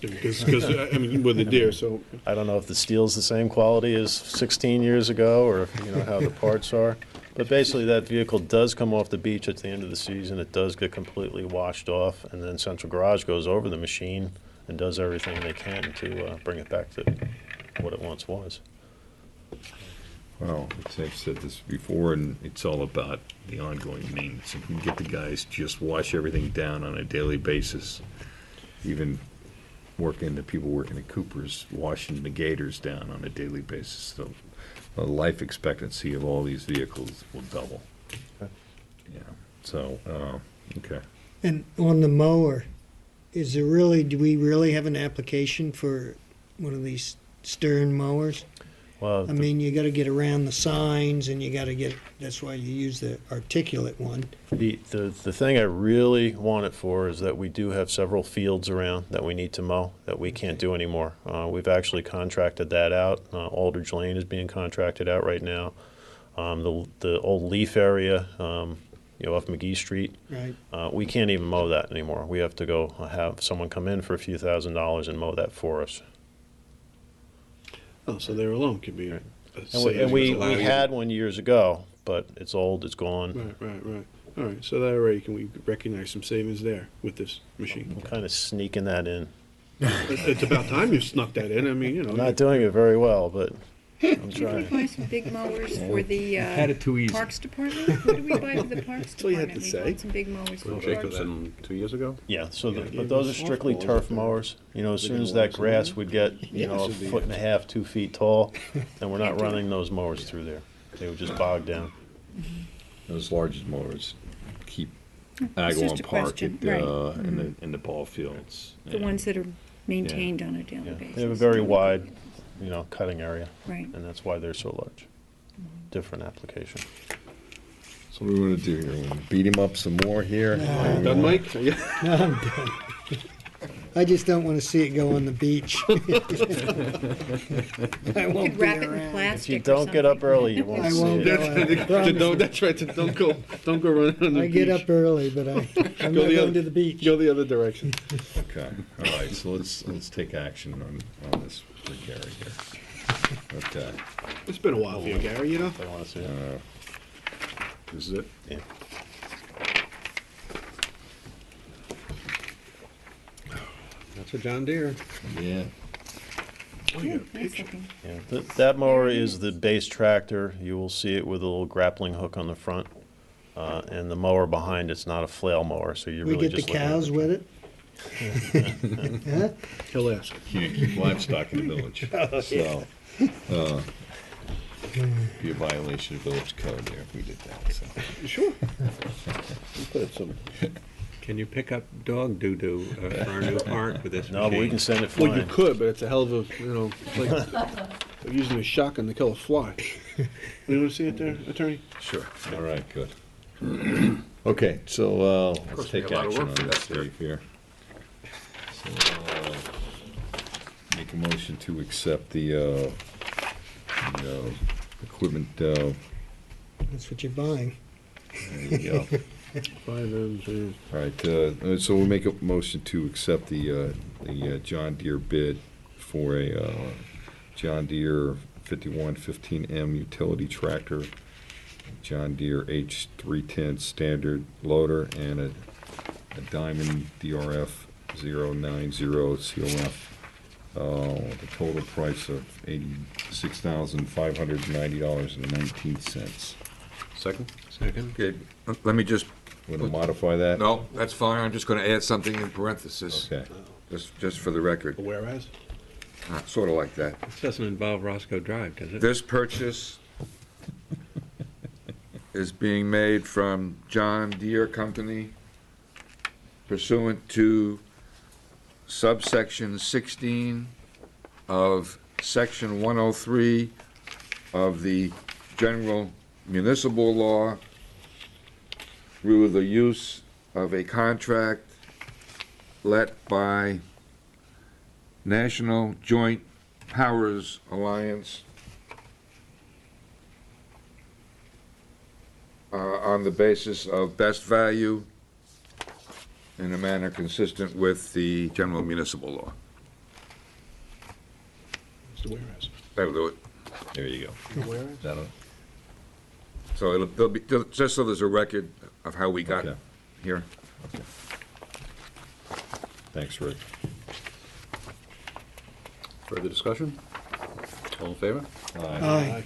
Because I mean, with the deer, so I don't know if the steel's the same quality as 16 years ago, or if, how the parts are. But basically, that vehicle does come off the beach at the end of the season. It does get completely washed off, and then Central Garage goes over the machine and does everything they can to bring it back to what it once was. Well, I've said this before, and it's all about the ongoing maintenance. If we can get the guys just wash everything down on a daily basis, even the people working at Cooper's washing the gators down on a daily basis, so the life expectancy of all these vehicles will double. Okay. Yeah, so, okay. And on the mower, do we really have an application for one of these stern mowers? Well, I mean, you gotta get around the signs and that's why you use the articulate one. the thing I really want it for is that we do have several fields around that we need to mow that we can't do anymore. We've actually contracted that out. Aldridge Lane is being contracted out right now. The old Leaf area, off McGee Street, Right. we can't even mow that anymore. We have to go have someone come in for a few $1,000s and mow that for us. oh, so there alone could be a And we savings. had one years ago, but it's old, it's gone. Right. All right, so that already can we recognize some savings there with this machine? I'm kind of sneaking that in. It's about time you snuck that in. I mean, I'm not doing it very well, but I'm Did we trying. buy some big mowers for the had it too easy. Parks Department? What did we buy for the Parks all you had Department? to We say. bought some big mowers for the Parks. Jacobson 2 years ago? Yeah, so Yeah, but those are strictly turf mowers. As soon as that grass would get, a foot and a half, 2 feet tall, and we're not running those mowers through there. They would just bog down. Those large mowers keep It's just Agawam a Park question, at, right. in the ball fields. The ones that are maintained on a daily Yeah, basis. they have a very wide, cutting area. Right. And that's why they're so large. Different application. So what do we want to do here? We wanna beat him up some more here? Done, Mike? Yeah. No, I'm done. I just don't want to see it go on the beach. I won't Could be wrap it in around. plastic. If you don't get up early, you won't I see won't it. go. I promise. That's right. Don't go running on the I beach. get up early, but I'm Go not the going other- to the beach. Go the other direction. Okay, all right, so let's take action on this for Gary here. Okay. It's been a while for you, Gary, you know? I want to see it. This is it? Yeah. That's a John Deere. Yeah. Oh, you got a Nice picture. looking. Yeah, that mower is the base tractor. You will see it with a little grappling hook on the front. And the mower behind it's not a flail mower, so you're We really get the just looking at cows the with it? Huh? He'll ask. Can't keep livestock in the village, so, be a violation of village code there if we did that, so. Sure. We put some. Can you pick up dog doo-doo for our new park with this No, but we machine? can send it Well, you flying. could, but it's a hell of a, it's like they're using a shotgun to kill a fly. You want to see it there, attorney? Sure. All right, good. Okay, so, let's course, we take have a lot of action work on for this, that there. Dave, here. So, make a motion to accept the equipment, That's what you're buying. there you go. 5 M's. All right, so we'll make a motion to accept the John Deere bid for a John Deere 5115M utility tractor, John Deere H310 standard loader, and a Diamond DRF 090 COF. The total price of $86,590.19. Second? Second? Okay, let me just, Want to modify that? no, that's fine, I'm just gonna add something in parentheses, Okay. just for the record, Whereas? sort of like that. This doesn't involve Roscoe Drive, does it? This purchase is being made from John Deere Company pursuant to subsection 16 of section 103 of the general municipal law through the use of a contract let by National Joint Powers Alliance on the basis of best value in a manner consistent with the general municipal law. It's the whereas. That'll do it. There you go. Whereas? That'll, So there'll be, just so there's a record of how we got Okay. here. thanks, Rick. Further discussion? All in favor? Aye.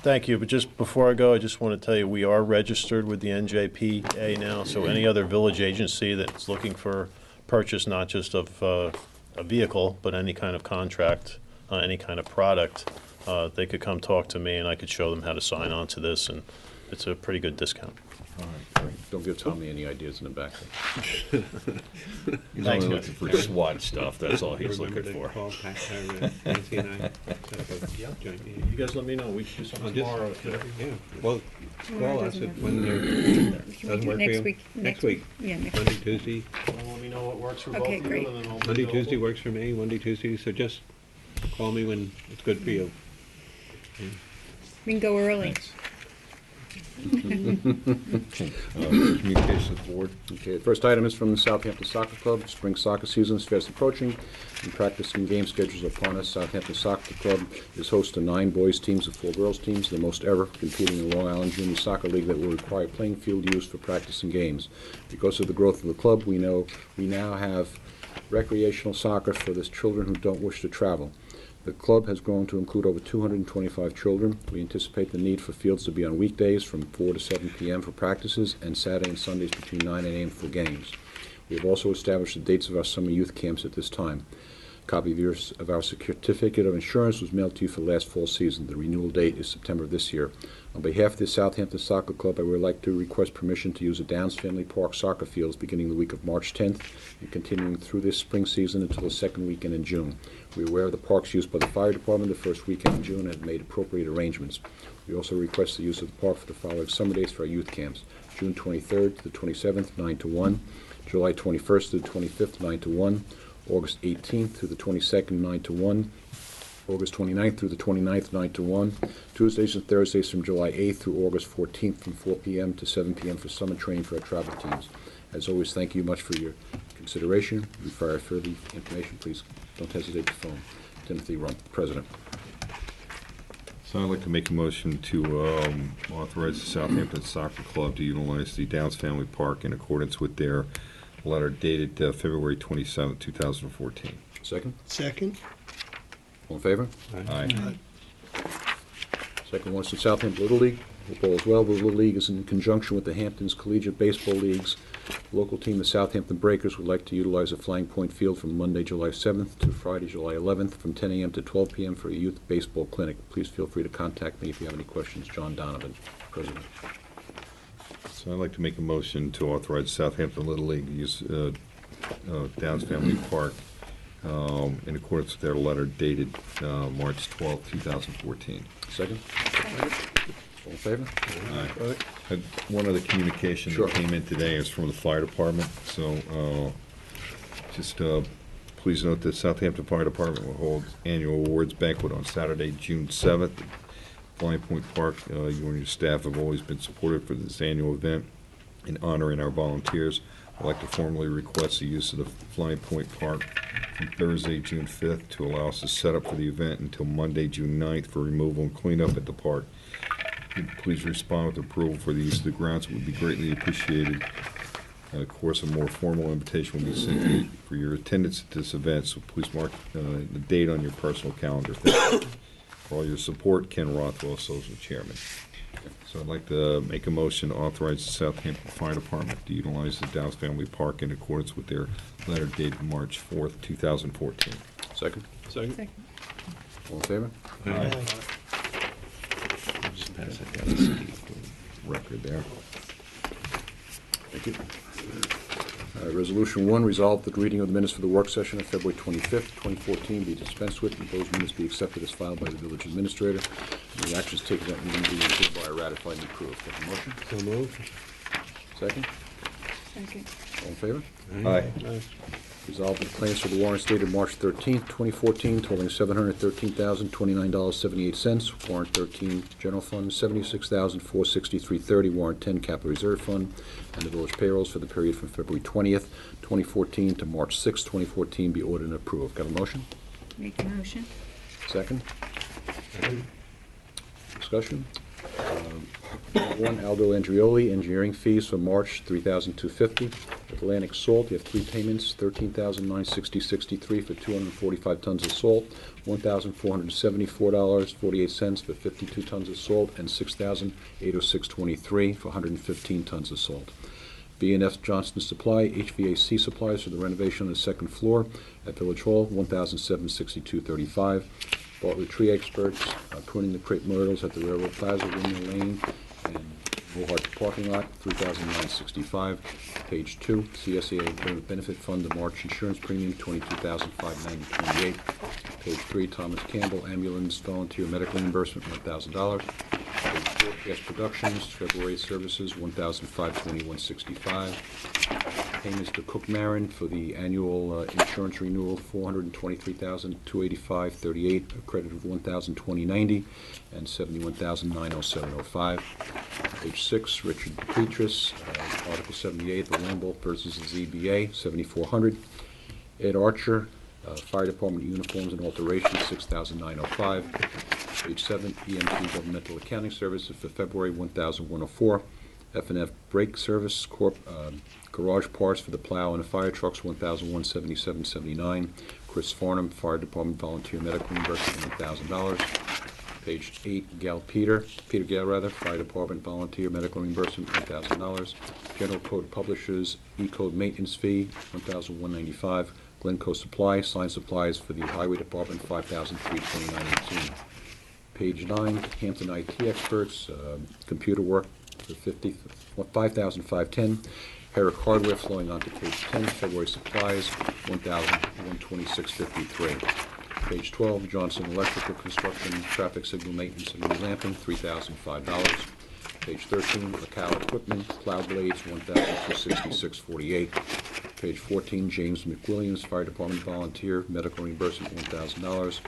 Thank you, but just before I go, I just want to tell you, we are registered with the NJPA now, so any other village agency that's looking for purchase, not just of a vehicle, but any kind of contract, any kind of product, they could come talk to me and I could show them how to sign on to this, and it's a pretty good discount. Don't give Tommy any ideas in the back. He's only looking for SWAT stuff, that's all he's Remember looking to for. call Nancy and I set up a joint meeting. You guys let me know, we can do I'll something just- tomorrow. Yeah, well, call us doesn't when they're, Can we doesn't do work for next you? week? Next week, Yeah, next Monday, week. Tuesday. Let me know what works for both Okay, of you, great. and then I'll be Monday, available. Tuesday works for me, Monday, Tuesday, so just call me when it's good for you. We can go early. Communications board. Okay, the first item is from the Southampton Soccer Club. Spring soccer season is fast approaching, and practice and game schedules are upon us. Southampton Soccer Club is host to 9 boys teams and 4 girls teams, the most ever competing in the Long Island Junior Soccer League that will require playing field use for practice and games. Because of the growth of the club, we now have recreational soccer for the children who don't wish to travel. The club has grown to include over 225 children. We anticipate the need for fields to be on weekdays from 4 to 7 p.m. for practices and Saturday and Sundays between 9 and 8 a.m. for games. We have also established the dates of our summer youth camps at this time. Copy of our certificate of insurance was mailed to you for last fall season. The renewal date is September of this year. On behalf of the Southampton Soccer Club, I would like to request permission to use the Downs Family Park soccer fields beginning the week of March 10th and continuing through this spring season until the second weekend in June. We are aware of the parks used by the fire department the first weekend in June and have made appropriate arrangements. We also request the use of the park for the following summer days for our youth camps: June 23rd to the 27th, 9 to 1, July 21st to the 25th, 9 to 1, August 18th through the 22nd, 9 to 1, August 29th through the 29th, 9 to 1, Tuesdays and Thursdays from July 8th through August 14th from 4 p.m. to 7 p.m. for summer training for our travel teams. As always, thank you much for your consideration. If you require further information, please don't hesitate to phone Timothy Rump, President. So I'd like to make a motion to authorize the Southampton Soccer Club to utilize the Downs Family Park in accordance with their letter dated February 27, 2014. Second? Second? All in favor? Aye. Second one is the Southampton Little League. Football as well. The Little League is in conjunction with the Hamptons Collegiate Baseball Leagues. The local team, the Southampton Breakers, would like to utilize the Flying Point Field from Monday, July 7th to Friday, July 11th from 10 a.m. to 12 p.m. for a youth baseball clinic. Please feel free to contact me if you have any questions. John Donovan, President. So I'd like to make a motion to authorize Southampton Little League to use Downs Family Park in accordance with their letter dated March 12, 2014. Second? All in favor? Aye. Had one other communication Sure. that came in today is from the fire department, so just please note that Southampton Fire Department will hold annual awards banquet on Saturday, June 7th. Flying Point Park, you and your staff have always been supportive for this annual event in honoring our volunteers. I'd like to formally request the use of the Flying Point Park from Thursday, June 5th to allow us to set up for the event until Monday, June 9th for removal and cleanup at the park. Please respond with approval for the use of the grounds. It would be greatly appreciated. Of course, a more formal invitation will be sent to you for your attendance at this event, so please mark the date on your personal calendar. Thank you for all your support. Ken Rothwell, Associate Chairman. So I'd like to make a motion to authorize the Southampton Fire Department to utilize the Downs Family Park in accordance with their letter dated March 4th, 2014. Second? Second? All in favor? Aye. Just pass that down to Steve for the record there. Thank you. Resolution 1, resolve that the reading of the minutes for the work session of February 25th, 2014 be dispensed with, and those minutes be accepted as filed by the village administrator. And the actions taken at meeting be hereby ratified and approved. Have a motion? So moved. Second? Second. All in favor? Aye. Aye. Resolved that claims for the warrants dated March 13th, 2014 totaling $713,029.78. Warrant 13, General Fund, $76,463.30. Warrant 10, Capital Reserve Fund. And the village payrolls for the period from February 20th, 2014 to March 6th, 2014 be ordered and approved. Got a motion? Make a motion. Second? Discussion? 1, Aldo Andrioli, engineering fees for March, $3,250. Atlantic Salt, you have 3 payments, $13,960.63 for 245 tons of salt, $1,474.48 for 52 tons of salt, and $6,806.23 for 115 tons of salt. B&F Johnston Supply, HVAC supplies for the renovation on the second floor at Village Hall, $1,762.35. Bartlett Tree Experts, pruning the crepe myrtles at the Railroad Plaza, Windmill Lane, and Mohart parking lot, $3,965. Page 2, CSA Employment Benefit Fund, the March insurance premium, $22,590.28. Page 3, Thomas Campbell Ambulance Volunteer Medical Reimbursement, $1,000. Page 4, Gas Productions, February services, $1,521.65. Payments to Cook Marin for the annual insurance renewal, $423,285.38, a credit of $1,020.90, and $71,907.05. Page 6, Richard Petras, Article 78, the Land Bolt versus the ZBA, $7,400. Ed Archer, Fire Department uniforms and alterations, $6,905. Page 7, EMT Governmental Accounting Services for February, $1,104. F&F Brake Service Corp. Garage parts for the plow and the fire trucks, $1,177.79. Chris Farnham, Fire Department volunteer medical reimbursement, $1,000. Page 8, Peter Gale, Fire Department volunteer medical reimbursement, $1,000. General Code Publishers E-Code maintenance fee, $1,195. Glencoe Supply, sign supplies for the Highway Department, $5,329.18. Page 9, Hampton IT Experts, computer work for $5,510. Herrick Hardware, flowing on to page 10, February supplies, $1,126.53. Page 12, Johnson Electrical Construction, traffic signal maintenance and relamping, $3,005. Page 13, Lacal Equipment, cloud blades, $1,266.48. Page 14, James McWilliams, Fire Department volunteer, medical reimbursement, $1,000.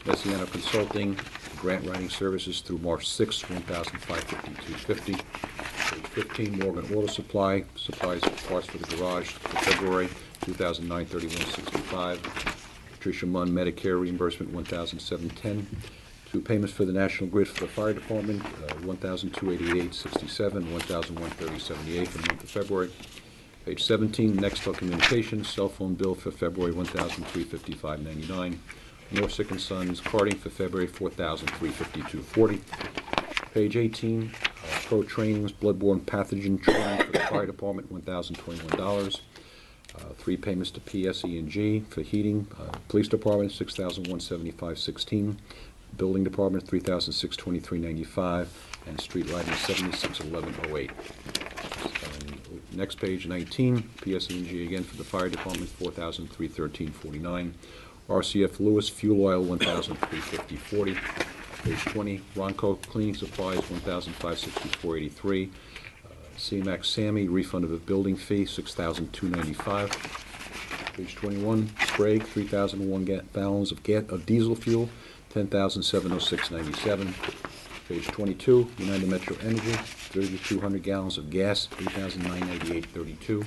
Messiano Consulting, grant writing services through March 6th, $1,552.50. Page 15, Morgan Auto Supply, supplies parts for the garage for February, $2,931.65. Patricia Munn, Medicare reimbursement, $1,710. Two payments for the National Grid for the Fire Department, $1,288.67, $1,130.78 for the month of February. Page 17, Nextel Communications, cell phone bill for February, $1,355.99. Norsec and Sons, carding for February, $4,352.40. Page 18, Pro Trainings, bloodborne pathogen training for the Fire Department, $1,021. Three payments to PSE&G for heating, Police Department, $6,175.16. Building Department, $3,623.95, and street lighting, $76,1108. Next page, 19, PSE&G again for the Fire Department, $4,313.49. RCF Lewis fuel oil, $1,350.40. Page 20, Ronco cleaning supplies, $1,564.83. CMAX Sammy refund of a building fee, $6,295. Page 21, Sprague, 3,001 gallons of diesel fuel, $10,706.97. Page 22, United Metro Energy, 3,200 gallons of gas, $8,998.32.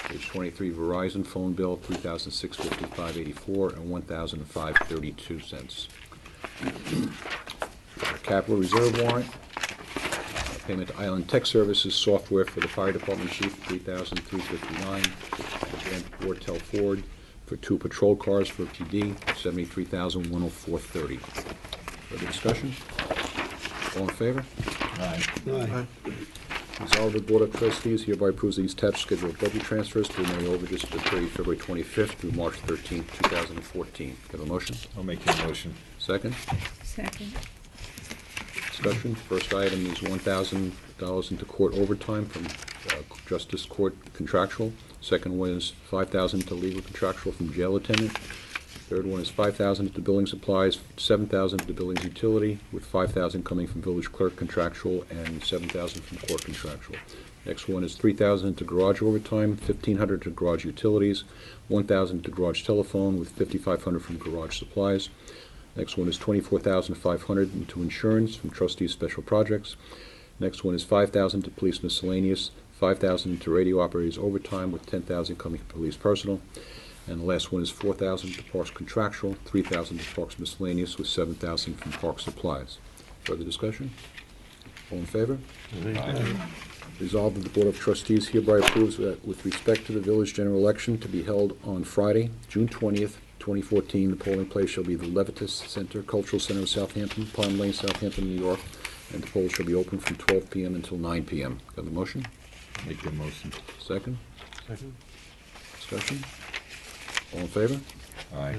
Page 23, Verizon phone bill, $3,655.84 and $1,005.32. Capital Reserve warrant, payment to Island Tech Services software for the Fire Department Chief, $3,359. Van Bortel Ford for 2 patrol cars for PD, $73,104.30. Further discussion? All in favor? Aye. Resolved, the Board of Trustees hereby approves these attached schedule of budget transfers to remain overages for the period February 25th through March 13th, 2014. Have a motion? I'll make that motion. Second? Second. Discussion. First item is $1,000 into court overtime from Justice Court contractual. Second one is $5,000 to legal contractual from jail attendant. Third one is $5,000 to building supplies, $7,000 to buildings utility, with $5,000 coming from village clerk contractual and $7,000 from court contractual. Next one is $3,000 to garage overtime, $1,500 to garage utilities, $1,000 to garage telephone, with $5,500 from garage supplies. Next one is $24,500 into insurance from trustees special projects. Next one is $5,000 to police miscellaneous, $5,000 to radio operators overtime, with $10,000 coming from police personal. And the last one is $4,000 to parks contractual, $3,000 to parks miscellaneous, with $7,000 from park supplies. Further discussion? All in favor? Aye. Resolved that the Board of Trustees hereby approves that with respect to the village general election to be held on Friday, June 20th, 2014, the polling place shall be the Levitas Center, Cultural Center of Southampton, Palm Lane, Southampton, New York, and the polls shall be open from 12 p.m. until 9 p.m. Have a motion? Make the motion. Second? Second. Discussion? All in favor? Aye.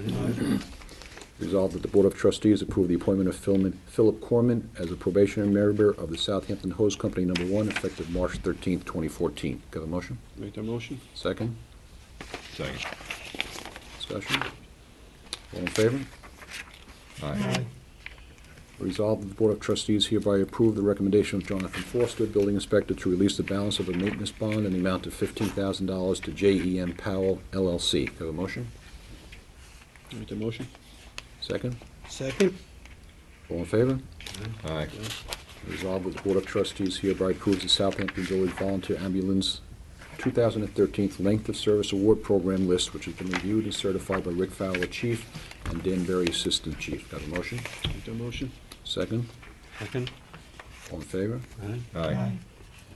Resolved that the Board of Trustees approve the appointment of Philip Corman as a probationary member of the Southampton Hose Company No. 1, effective March 13th, 2014. Got a motion? Make that motion? Second? Second. Discussion? All in favor? Aye. Resolved that the Board of Trustees hereby approve the recommendation of Jonathan Foster, Building Inspector, to release the balance of a maintenance bond in the amount of $15,000 to J.E.M. Powell, LLC. Have a motion? Make that motion? Second? Second? All in favor? Aye. Resolved that the Board of Trustees hereby approves the Southampton Village Volunteer Ambulance 2013 Length of Service Award Program list, which has been reviewed and certified by Rick Fowler, Chief, and Dan Berry, Assistant Chief. Got a motion? Make that motion? Second? Second. All in favor? Aye. Aye.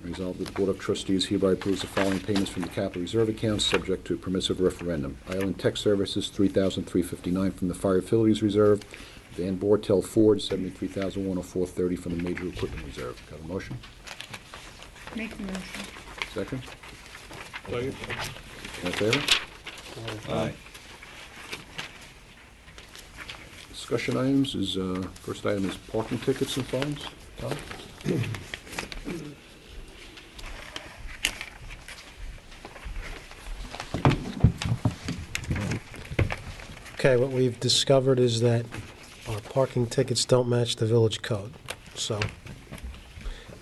Resolved that the Board of Trustees hereby approves the following payments from the capital reserve account, subject to permissive referendum. Island Tech Services, $3,359 from the Fire Facilities Reserve. Van Bortel Ford, $73,104.30 from the Major Equipment Reserve. Got a motion? Make the motion. Second? Second. All in favor? Aye. Discussion items is, first item is parking tickets and fines. Tom? Okay, what we've discovered is that our parking tickets don't match the village code. So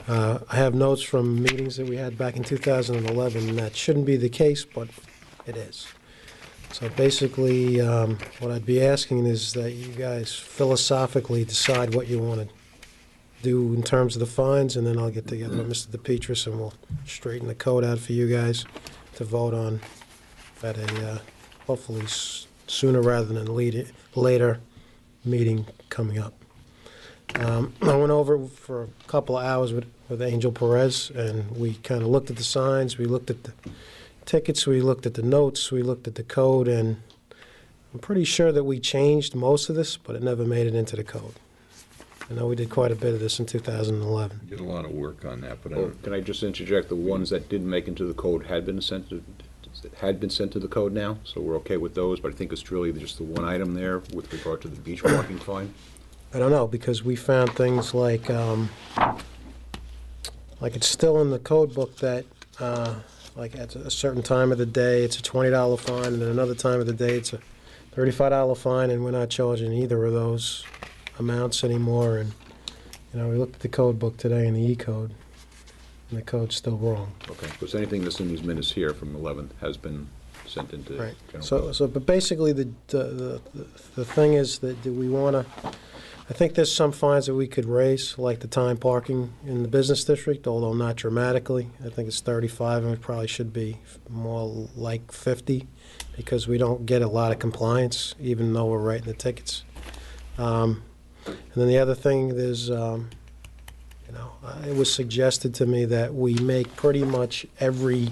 I have notes from meetings that we had back in 2011, and that shouldn't be the case, but it is. So basically, what I'd be asking is that you guys philosophically decide what you want to do in terms of the fines, and then I'll get together with Mr. DePietris and we'll straighten the code out for you guys to vote on at a hopefully sooner rather than later meeting coming up. I went over for a couple of hours with Angel Perez, and we kind of looked at the signs, we looked at the tickets, we looked at the notes, we looked at the code, and I'm pretty sure that we changed most of this, but it never made it into the code. I know we did quite a bit of this in 2011. Did a lot of work on that, but Well, can I just interject, the ones that didn't make into the code had been sent to the code now, so we're okay with those, but I think it's really just the one item there with regard to the beach parking fine. I don't know, because we found things like it's still in the code book that, like at a certain time of the day, it's a $20 fine, and then another time of the day, it's a $35 fine, and we're not charging either of those amounts anymore. And, we looked at the code book today in the E-code, and the code's still wrong. Okay, because anything that's in these minutes here from 11 has been sent into Right. general code. But basically, the thing is that do we want to, I think there's some fines that we could raise, like the time parking in the business district, although not dramatically. I think it's 35, and we probably should be more like 50, because we don't get a lot of compliance, even though we're writing the tickets. And then the other thing is, it was suggested to me that we make pretty much every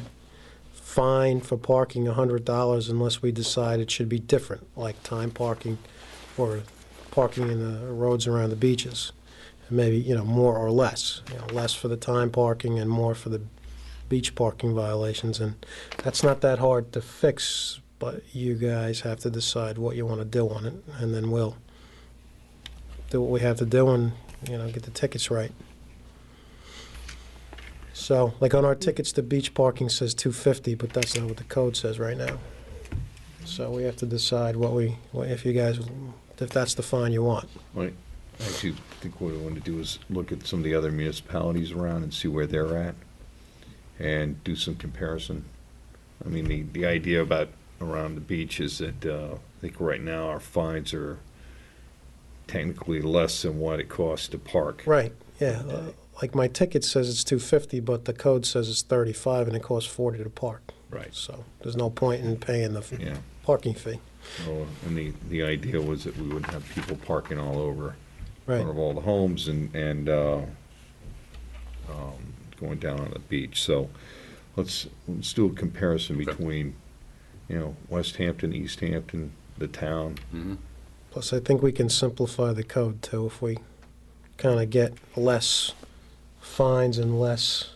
fine for parking $100 unless we decide it should be different, like time parking or parking in the roads around the beaches. And maybe, more or less. Less for the time parking and more for the beach parking violations. And that's not that hard to fix, but you guys have to decide what you want to do on it, and then we'll do what we have to do and, get the tickets right. So, like on our tickets, the beach parking says $250, but that's not what the code says right now. So we have to decide if that's the fine you want. I actually think what I want to do is look at some of the other municipalities around and see where they're at and do some comparison. I mean, the idea about around the beach is that I think right now our fines are technically less than what it costs to park. Right, yeah. Like my ticket says it's $250, but the code says it's $35 and it costs $40 to park. Right. So there's no point in paying the parking fee. So, and the idea was that we wouldn't have people parking all over in Right. front of all the homes and going down on the beach. So let's do a comparison between, West Hampton, East Hampton, the town. Mm-hmm. Plus, I think we can simplify the code too if we kind of get less fines and less.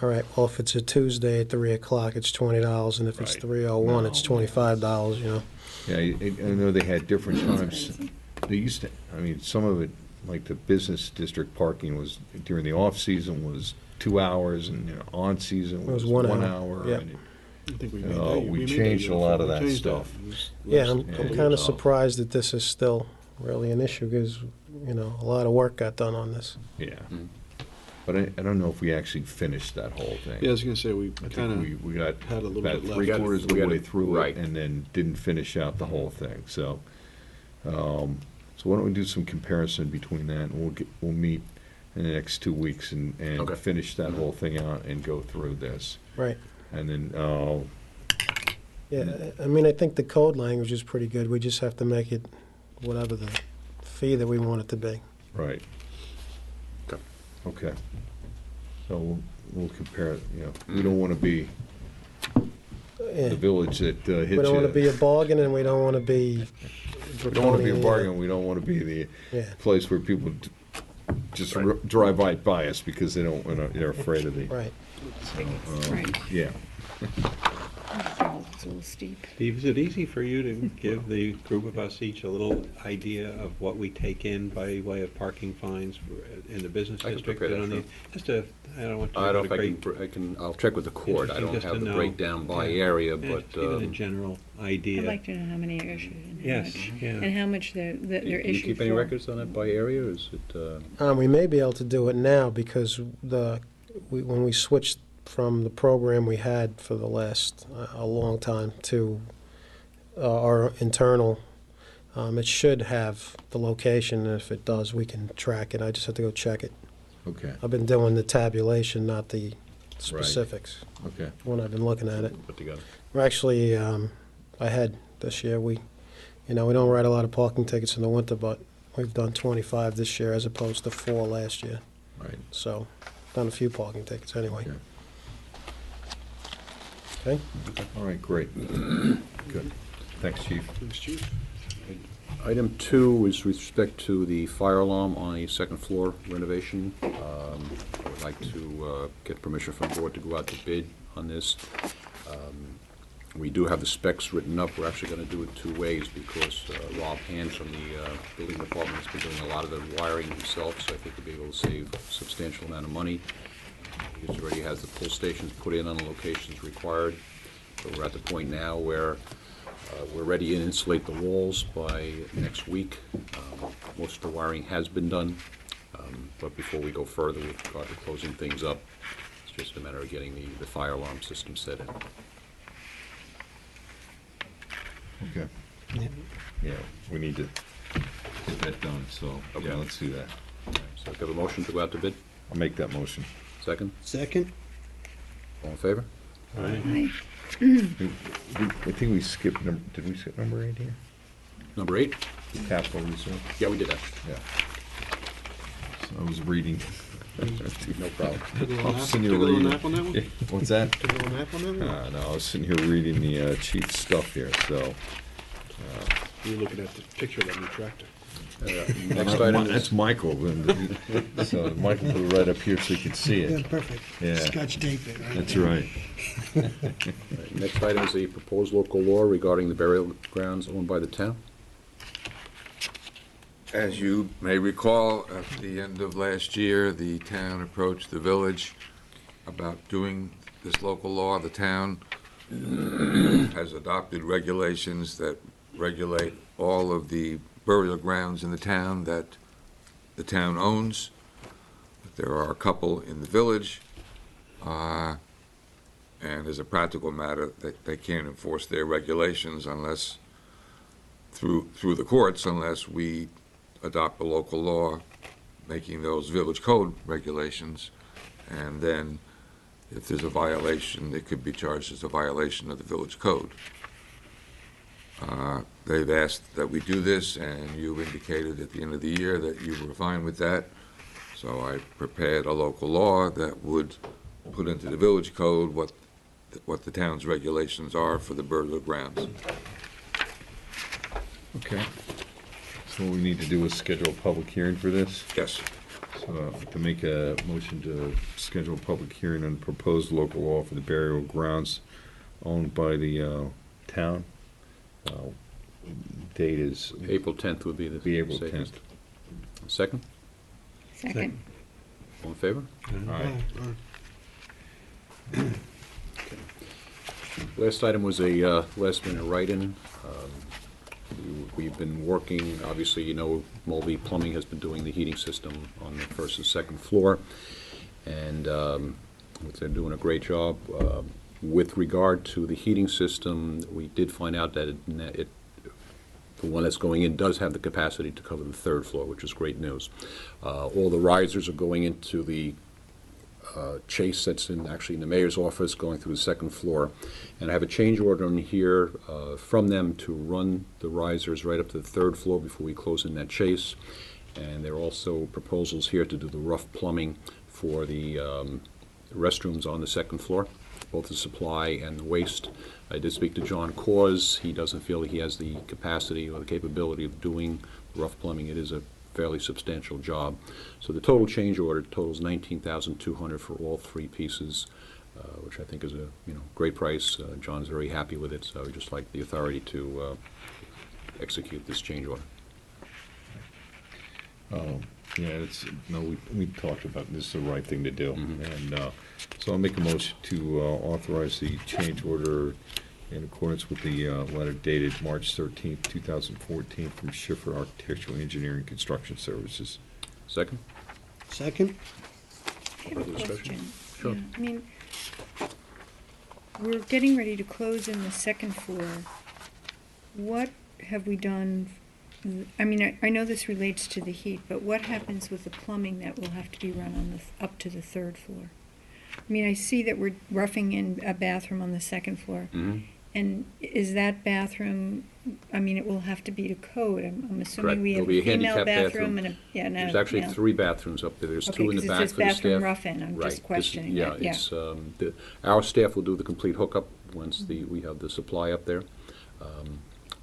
All right, well, if it's a Tuesday at 3 o'clock, it's $20, and if it's Right. 3:01, it's $25, Yeah, I know they had different times. They used to, some of it, like the business district parking was, during the off-season was 2 hours, and, on-season was 1 hour. Yeah. and I think we we changed a lot of that stuff. Yeah, I'm Yeah, kind of so- surprised that this is still really an issue, because, a lot of work got done on this. Yeah. But I don't know if we actually finished that whole thing. Yeah, I was gonna say, we I kind think we got had a little about bit left. three-quarters of We the got way it, through right. it, and then didn't finish out the whole thing, so. So why don't we do some comparison between that, and we'll meet in the next 2 weeks and Okay. finish that whole thing out and go through this. Right. And then, Yeah, I think the code language is pretty good. We just have to make it whatever the fee that we want it to be. right. Okay. Okay. So we'll compare it, we don't want to be Yeah. the village that hits you. We don't want to be a bargain, and we don't want to be We don't want to be a draconian. bargain, we don't want to be the Yeah. place where people just drive right by us because they're afraid of the Right. Right. Yeah. It's a little steep. Steve, is it easy for you to give the group of us each a little idea of what we take in by way of parking fines in the business I can district? prepare that, And on the- I don't want to. I don't know go if to great- I'll check with the court. I Interesting don't just have to the know. breakdown by Yeah. area, Yeah, but, just even a general idea. I'd like to know how many are issued and how Yes, much, yeah. and how much they're do you issued keep any for. records on that by area, or is it, We may be able to do it now because when we switched from the program we had for the last a long time to our internal, it should have the location, and if it does, we can track it. I just have to go check it. Okay. I've been doing the tabulation, not the specifics, Okay. when I've been looking at it. put together? We're actually ahead this year. We don't write a lot of parking tickets in the winter, but we've done 25 this year as opposed to 4 last year. Right. So, done a few parking tickets anyway. Okay. Okay? All right, great. Good. Thanks, Chief. Thanks, Chief. Item 2 is with respect to the fire alarm on a second floor renovation. I would like to get permission from the board to go out to bid on this. We do have the specs written up. We're actually going to do it 2 ways because Rob Hand from the building department has been doing a lot of the wiring himself, so I think we'll be able to save a substantial amount of money. He already has the pull stations put in on the locations required. So we're at the point now where we're ready to insulate the walls by next week. Most of the wiring has been done, but before we go further with regard to closing things up, it's just a matter of getting the fire alarm system set in. Okay. Yeah, we need to get that done, so, Okay. yeah, let's do that. So do I have a motion to go out to bid? I'll make that motion. Second? Second? All in favor? Aye. I think we skipped did we skip number 8 here? Number 8? Capital reserve? Yeah, we did that. Yeah. So I was reading. No problem. Took a I little was nap- sitting here took a little reading. nap on that one? Yeah, what's that? Took a little nap on that one? No, I was sitting here reading the chief's stuff here, so. You're looking at the picture of that new tractor. Next item That's is, Michael, so Michael put it right up here so you can see Yeah, it. perfect. Yeah. Scotch tape it right That's there. right. next item is a proposed local law regarding the burial grounds owned by the town. As you may recall, at the end of last year, the town approached the village about doing this local law. The town has adopted regulations that regulate all of the burial grounds in the town that the town owns. There are a couple in the village, and as a practical matter, they can't enforce their regulations unless, through the courts, unless we adopt a local law making those village code regulations, and then if there's a violation, it could be charged as a violation of the village code. They've asked that we do this, and you indicated at the end of the year that you were fine with that. So I prepared a local law that would put into the village code what the town's regulations are for the burial grounds. Okay. So what we need to do is schedule a public hearing for this. Yes. So to make a motion to schedule a public hearing on proposed local law for the burial grounds owned by the town. Date is April 10th would be the April safest. 10th. Second? Second. All in favor? Aye. Last item was a last-minute write-in. We've been working, obviously, you know, Mulvey Plumbing has been doing the heating system on the first and second floor, and they're doing a great job. With regard to the heating system, we did find out that the one that's going in does have the capacity to cover the third floor, which is great news. All the risers are going into the chase that's actually in the mayor's office, going through the second floor. And I have a change order in here from them to run the risers right up to the third floor before we close in that chase. And there are also proposals here to do the rough plumbing for the restrooms on the second floor, both the supply and the waste. I did speak to John Cause. He doesn't feel he has the capacity or the capability of doing rough plumbing. It is a fairly substantial job. So the total change order totals $19,200 for all three pieces, which I think is a great price. John's very happy with it, so I would just like the authority to execute this change order. Yeah, we talked about this is the right thing to do. And so I'll make a motion to authorize the change order in accordance with the letter dated March 13th, 2014 from Schiffer Architectural Engineering Construction Services. Second? Second? I have a Further discussion? question. Sure. Yeah, I mean, we're getting ready to close in the second floor. What have we done? I mean, I know this relates to the heat, but what happens with the plumbing that will have to be run on up to the third floor? I mean, I see that we're roughing in a bathroom on the second floor. And is that bathroom, I mean, it will have to be to code. I'm assuming Correct. we have There'll be a a female handicap bathroom and a, yeah, no. There's actually male. 3 bathrooms up there. There's Okay, 2 in the 'cause it back says for the staff. bathroom rough-in. I'm Right. just questioning that, yeah. It's, our staff will do the complete hookup once we have the supply up there.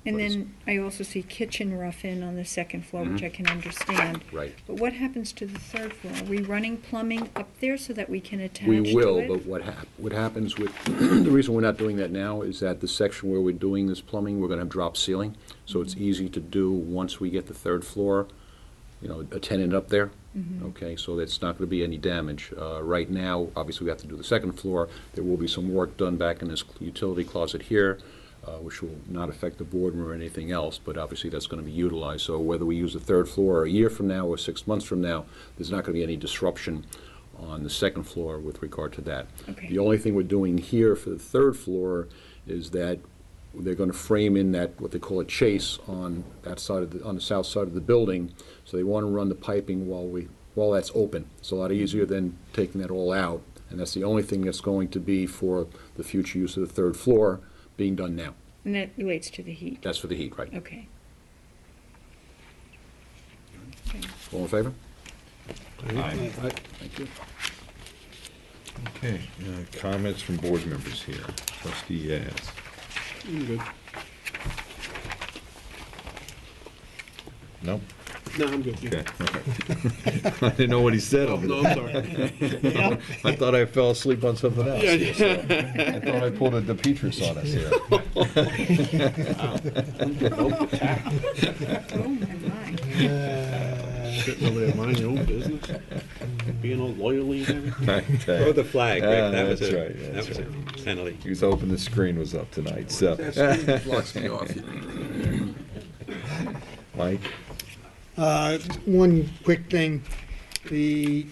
And then I also see kitchen rough-in on the second floor, which I can understand. Right. But what happens to the third floor? Are we running plumbing up there so that we can attach to We it? will, but what happens with, the reason we're not doing that now is that the section where we're doing this plumbing, we're gonna have drop ceiling, so it's easy to do once we get the third floor, a tenant up there. Okay, so that's not gonna be any damage. Right now, obviously, we have to do the second floor. There will be some work done back in this utility closet here, which will not affect the boardroom or anything else, but obviously that's going to be utilized. So whether we use the third floor a year from now or 6 months from now, there's not going to be any disruption on the second floor with regard to that. Okay. The only thing we're doing here for the third floor is that they're going to frame in that, what they call a chase on that side of on the south side of the building. So they want to run the piping while that's open. It's a lot easier than taking that all out. And that's the only thing that's going to be for the future use of the third floor being done now. And that relates to the heat? That's for the heat, right? Okay. All in favor? Aye. Thank you. Okay, comments from board members here. Trustee Yaz. I'm good. Nope. No, I'm good. Okay. I didn't know what he said. Oh, over no, there. I'm sorry. I thought I fell asleep on something else. Yeah. So I thought I pulled a DePetris on us here. Oh, my. Sitting over there minding your own business, being all lawyerly and everything. Throw the flag, Rick. That was that's a, right, that's that was right. a penalty. He was hoping the screen was up tonight, so. That blocks me off. Mike? One quick thing. The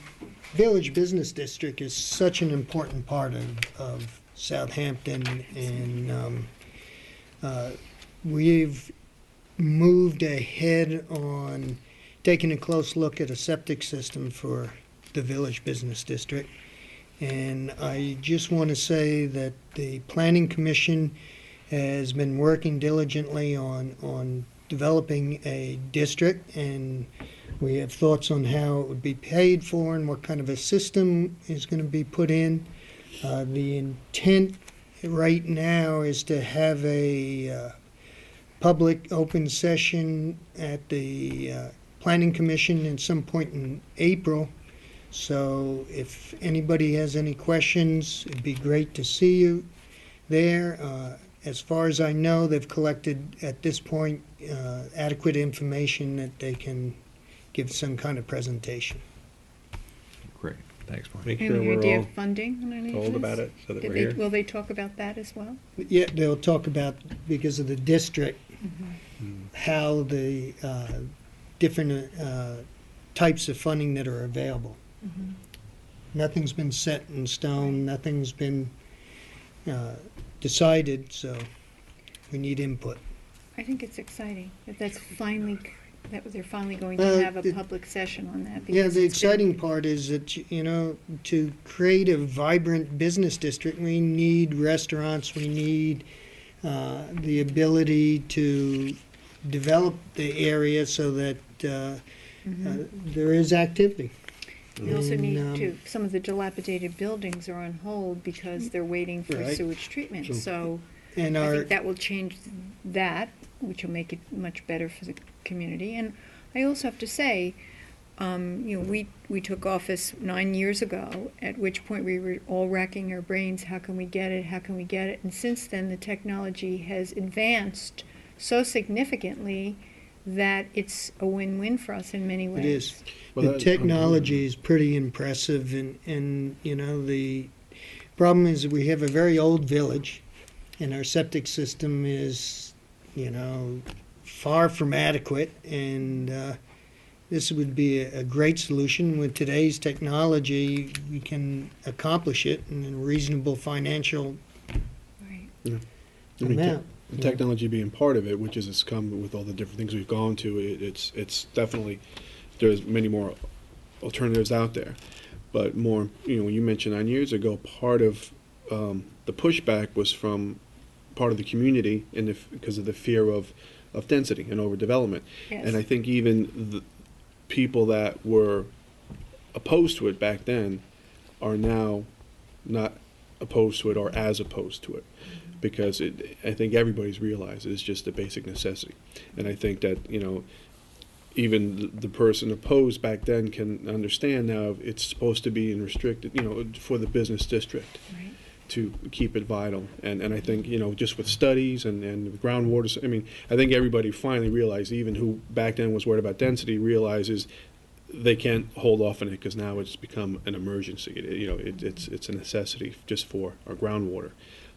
Village Business District is such an important part of Southampton, and we've moved ahead on taking a close look at a septic system for the Village Business District. And I just want to say that the Planning Commission has been working diligently on developing a district, and we have thoughts on how it would be paid for and what kind of a system is going to be put in. The intent right now is to have a public open session at the Planning Commission at some point in April. So if anybody has any questions, it'd be great to see you there. As far as I know, they've collected at this point adequate information that they can give some kind of presentation. Great, thanks, Mike. Make sure Any we're idea all of funding on any of told this? about it so that Did we're they- here. Will they talk about that as well? Yeah, they'll talk about, because of the district, how the different types of funding that are available. Nothing's been set in stone, nothing's been decided, so we need input. I think it's exciting that they're finally going to have a the- public session on that. Yeah, because the it's been- exciting part is that, to create a vibrant business district, we need restaurants, we need the ability to develop the area so that there is activity. We also And, need to, some of the dilapidated buildings are on hold because they're waiting for Right. sewage treatment. So- So And I our, think that will change that, which will make it much better for the community. And I also have to say, we took office 9 years ago, at which point we were all racking our brains, how can we get it, how can we get it? And since then, the technology has advanced so significantly that it's a win-win for us in many ways. It is. Well, The that- technology is pretty impressive, and the problem is we have a very old village, and our septic system is, far from adequate, and this would be a great solution. With today's technology, we can accomplish it in a reasonable financial Right. Yeah. I mean, amount. and technology being part of it, which is it's come with all the different things we've gone to, it's definitely, there's many more alternatives out there. But more, when you mentioned 9 years ago, part of the pushback was from part of the community because of the fear of density and overdevelopment. Yes. And I think even the people that were opposed to it back then are now not opposed to it or as opposed to it. Because I think everybody's realized it's just a basic necessity. And I think that, even the person opposed back then can understand now it's supposed to be in restricted, for the business district. Right. To keep it vital. And I think, just with studies and groundwater, I think everybody finally realized, even who back then was worried about density, realizes they can't hold off on it because now it's become an emergency. It's a necessity just for our groundwater.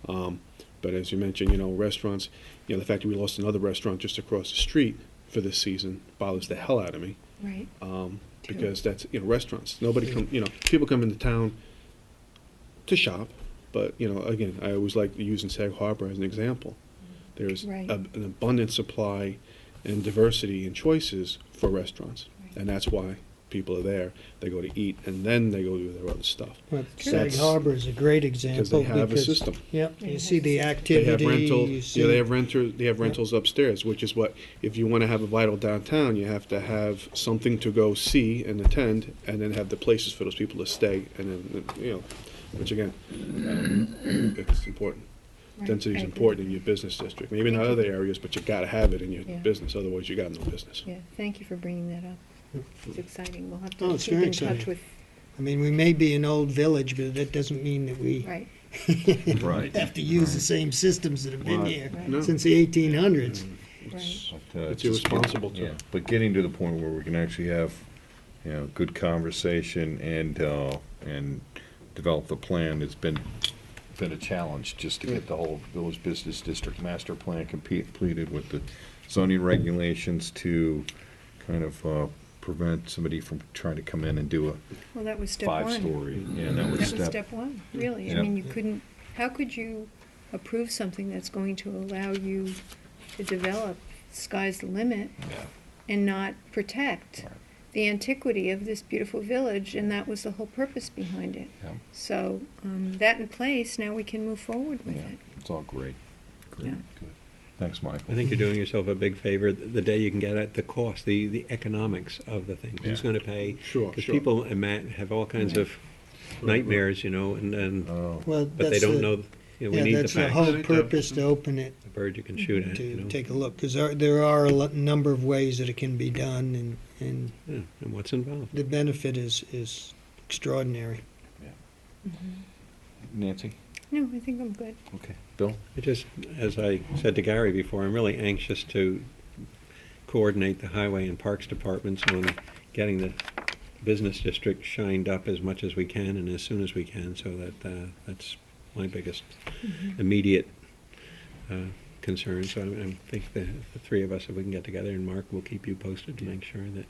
But as you mentioned, restaurants, the fact that we lost another restaurant just across the street for this season bothers the hell out of me. Right. Because that's, restaurants. People come into town to shop, but, again, I always like using Sag Harbor as an example. There's Right. an abundant supply and diversity in choices for restaurants. Right. And that's why people are there. They go to eat, and then they go do their other stuff. But Sure. Sag That's Harbor is a great example. because they have a system. Yep, They you have see a the system. activity. They have rental. you see- They have rentals upstairs, which is what, if you want to have a vital downtown, you have to have something to go see and attend, and then have the places for those people to stay, and then which again, it's important. Right. Density is I agree. important in your business district. Maybe not Thank you. other areas, but you got to have it in your Yeah. business. Otherwise, you got no business. Yeah, thank you for bringing that up. It's exciting. We'll have Oh, to it's keep very in touch exciting. with, We may be an old village, but that doesn't mean that we right. Right. have to use the same systems that have been Right. here Right. No. since the 1800s. Right. It's irresponsible to. Yeah, but getting to the point where we can actually have, good conversation and develop the plan has been a challenge, just to get the whole village business district master plan completed with the zoning regulations to kind of prevent somebody from trying to come in and do a Well, that was step one. five-story. Yeah, that That was was step one, really. Yeah. I mean, how could you approve something that's going to allow you to develop, sky's the limit, Yeah. and not protect Right. the antiquity of this beautiful village, and that was the whole purpose behind it. Yeah. So, that in place, now we can move forward with Yeah, it. it's all great. Great, Yeah. good. Thanks, Michael. I think you're doing yourself a big favor the day you can get at the cost, the economics of the thing. Who's Yeah. going to pay? Sure, Because sure. people have all kinds of nightmares, and Oh, Well, but they that's don't the- know. We Yeah, need the that's the facts. whole purpose, to open it, The bird you can shoot at. to take a look, because there are a number of ways that it can be done, and Yeah, and what's involved. the benefit is extraordinary. Nancy? No, I think I'm good. Okay. Bill? I just, as I said to Gary before, I'm really anxious to coordinate the highway and parks departments on getting the business district shined up as much as we can and as soon as we can, so that that's my biggest immediate concern. So I think the three of us, if we can get together, and Mark will keep you posted to make sure that.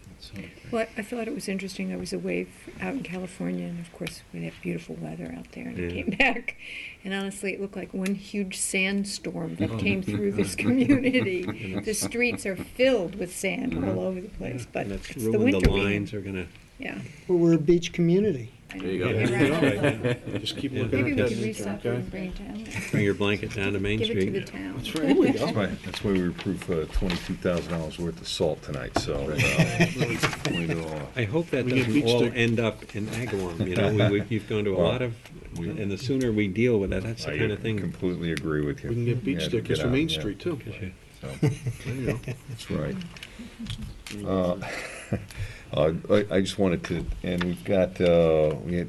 Well, I thought it was interesting. There was a wave out in California, and of course, we had beautiful weather out there, and it Yeah. came back. And honestly, it looked like one huge sandstorm that came through this community. The streets are filled with sand all over the place, but And that's it's the ruined winter the we had. lines are going to. Yeah. Well, we're a beach community. There you go. You're right. Just keep Yeah. looking Maybe at we that. could recycle Okay? and bring it down. Bring your blanket down to Main Give Street. it to the town. That's right. There we go. That's right. That's why we approved $22,000 worth of salt tonight, so. I hope that We get doesn't beach all stick. end up in Agawam, you've gone to a Well, lot of, and the sooner we deal with it, that's the I kind of thing. completely agree with you. We can get beach Yeah, to stickers get for out, Main yeah. Street, too. Because you- So, There you go. that's right. I just wanted to, and we've got, we had,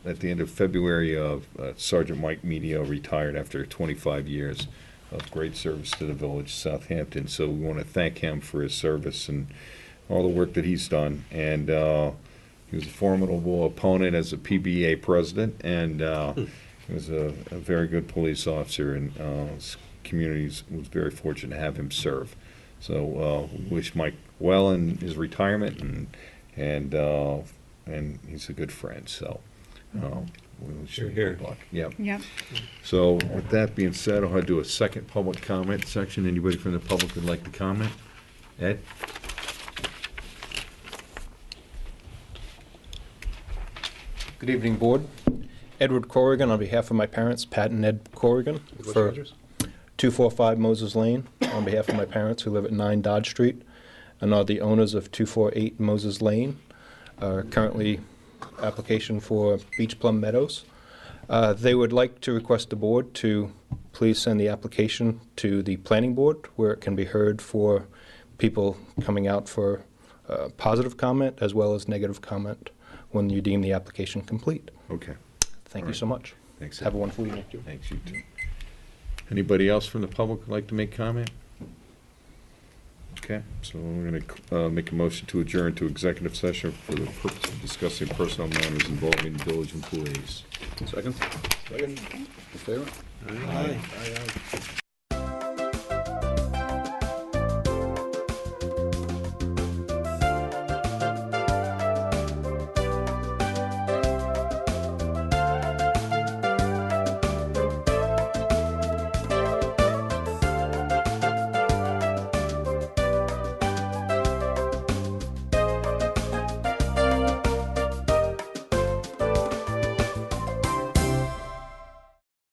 at the end of February, Sergeant Mike Medio retired after 25 years of great service to the village of Southampton. So we want to thank him for his service and all the work that he's done. And he was a formidable opponent as a PBA president, and he was a very good police officer, and his community was very fortunate to have him serve. So we wish Mike well in his retirement, and he's a good friend. So we wish him good luck. Yep. Yep. So with that being said, I'll do a second public comment section. Anybody from the public would like to comment? Ed? Good evening, Board. Edward Corrigan on behalf of my parents, Pat and Ed Corrigan, for 245 Moses Lane, on behalf of my parents who live at 9 Dodge Street and are the owners of 248 Moses Lane. Currently application for Beach Plum Meadows. They would like to request the board to please send the application to the planning board where it can be heard for people coming out for positive comment as well as negative comment when you deem the application complete. Okay. Thank you so much. Thanks. Have a wonderful evening. Thanks, you too. Anybody else from the public would like to make comment? Okay, so we're going to make a motion to adjourn to executive session for the purpose of discussing personnel matters involving village employees. Second? Second. In favor? Aye.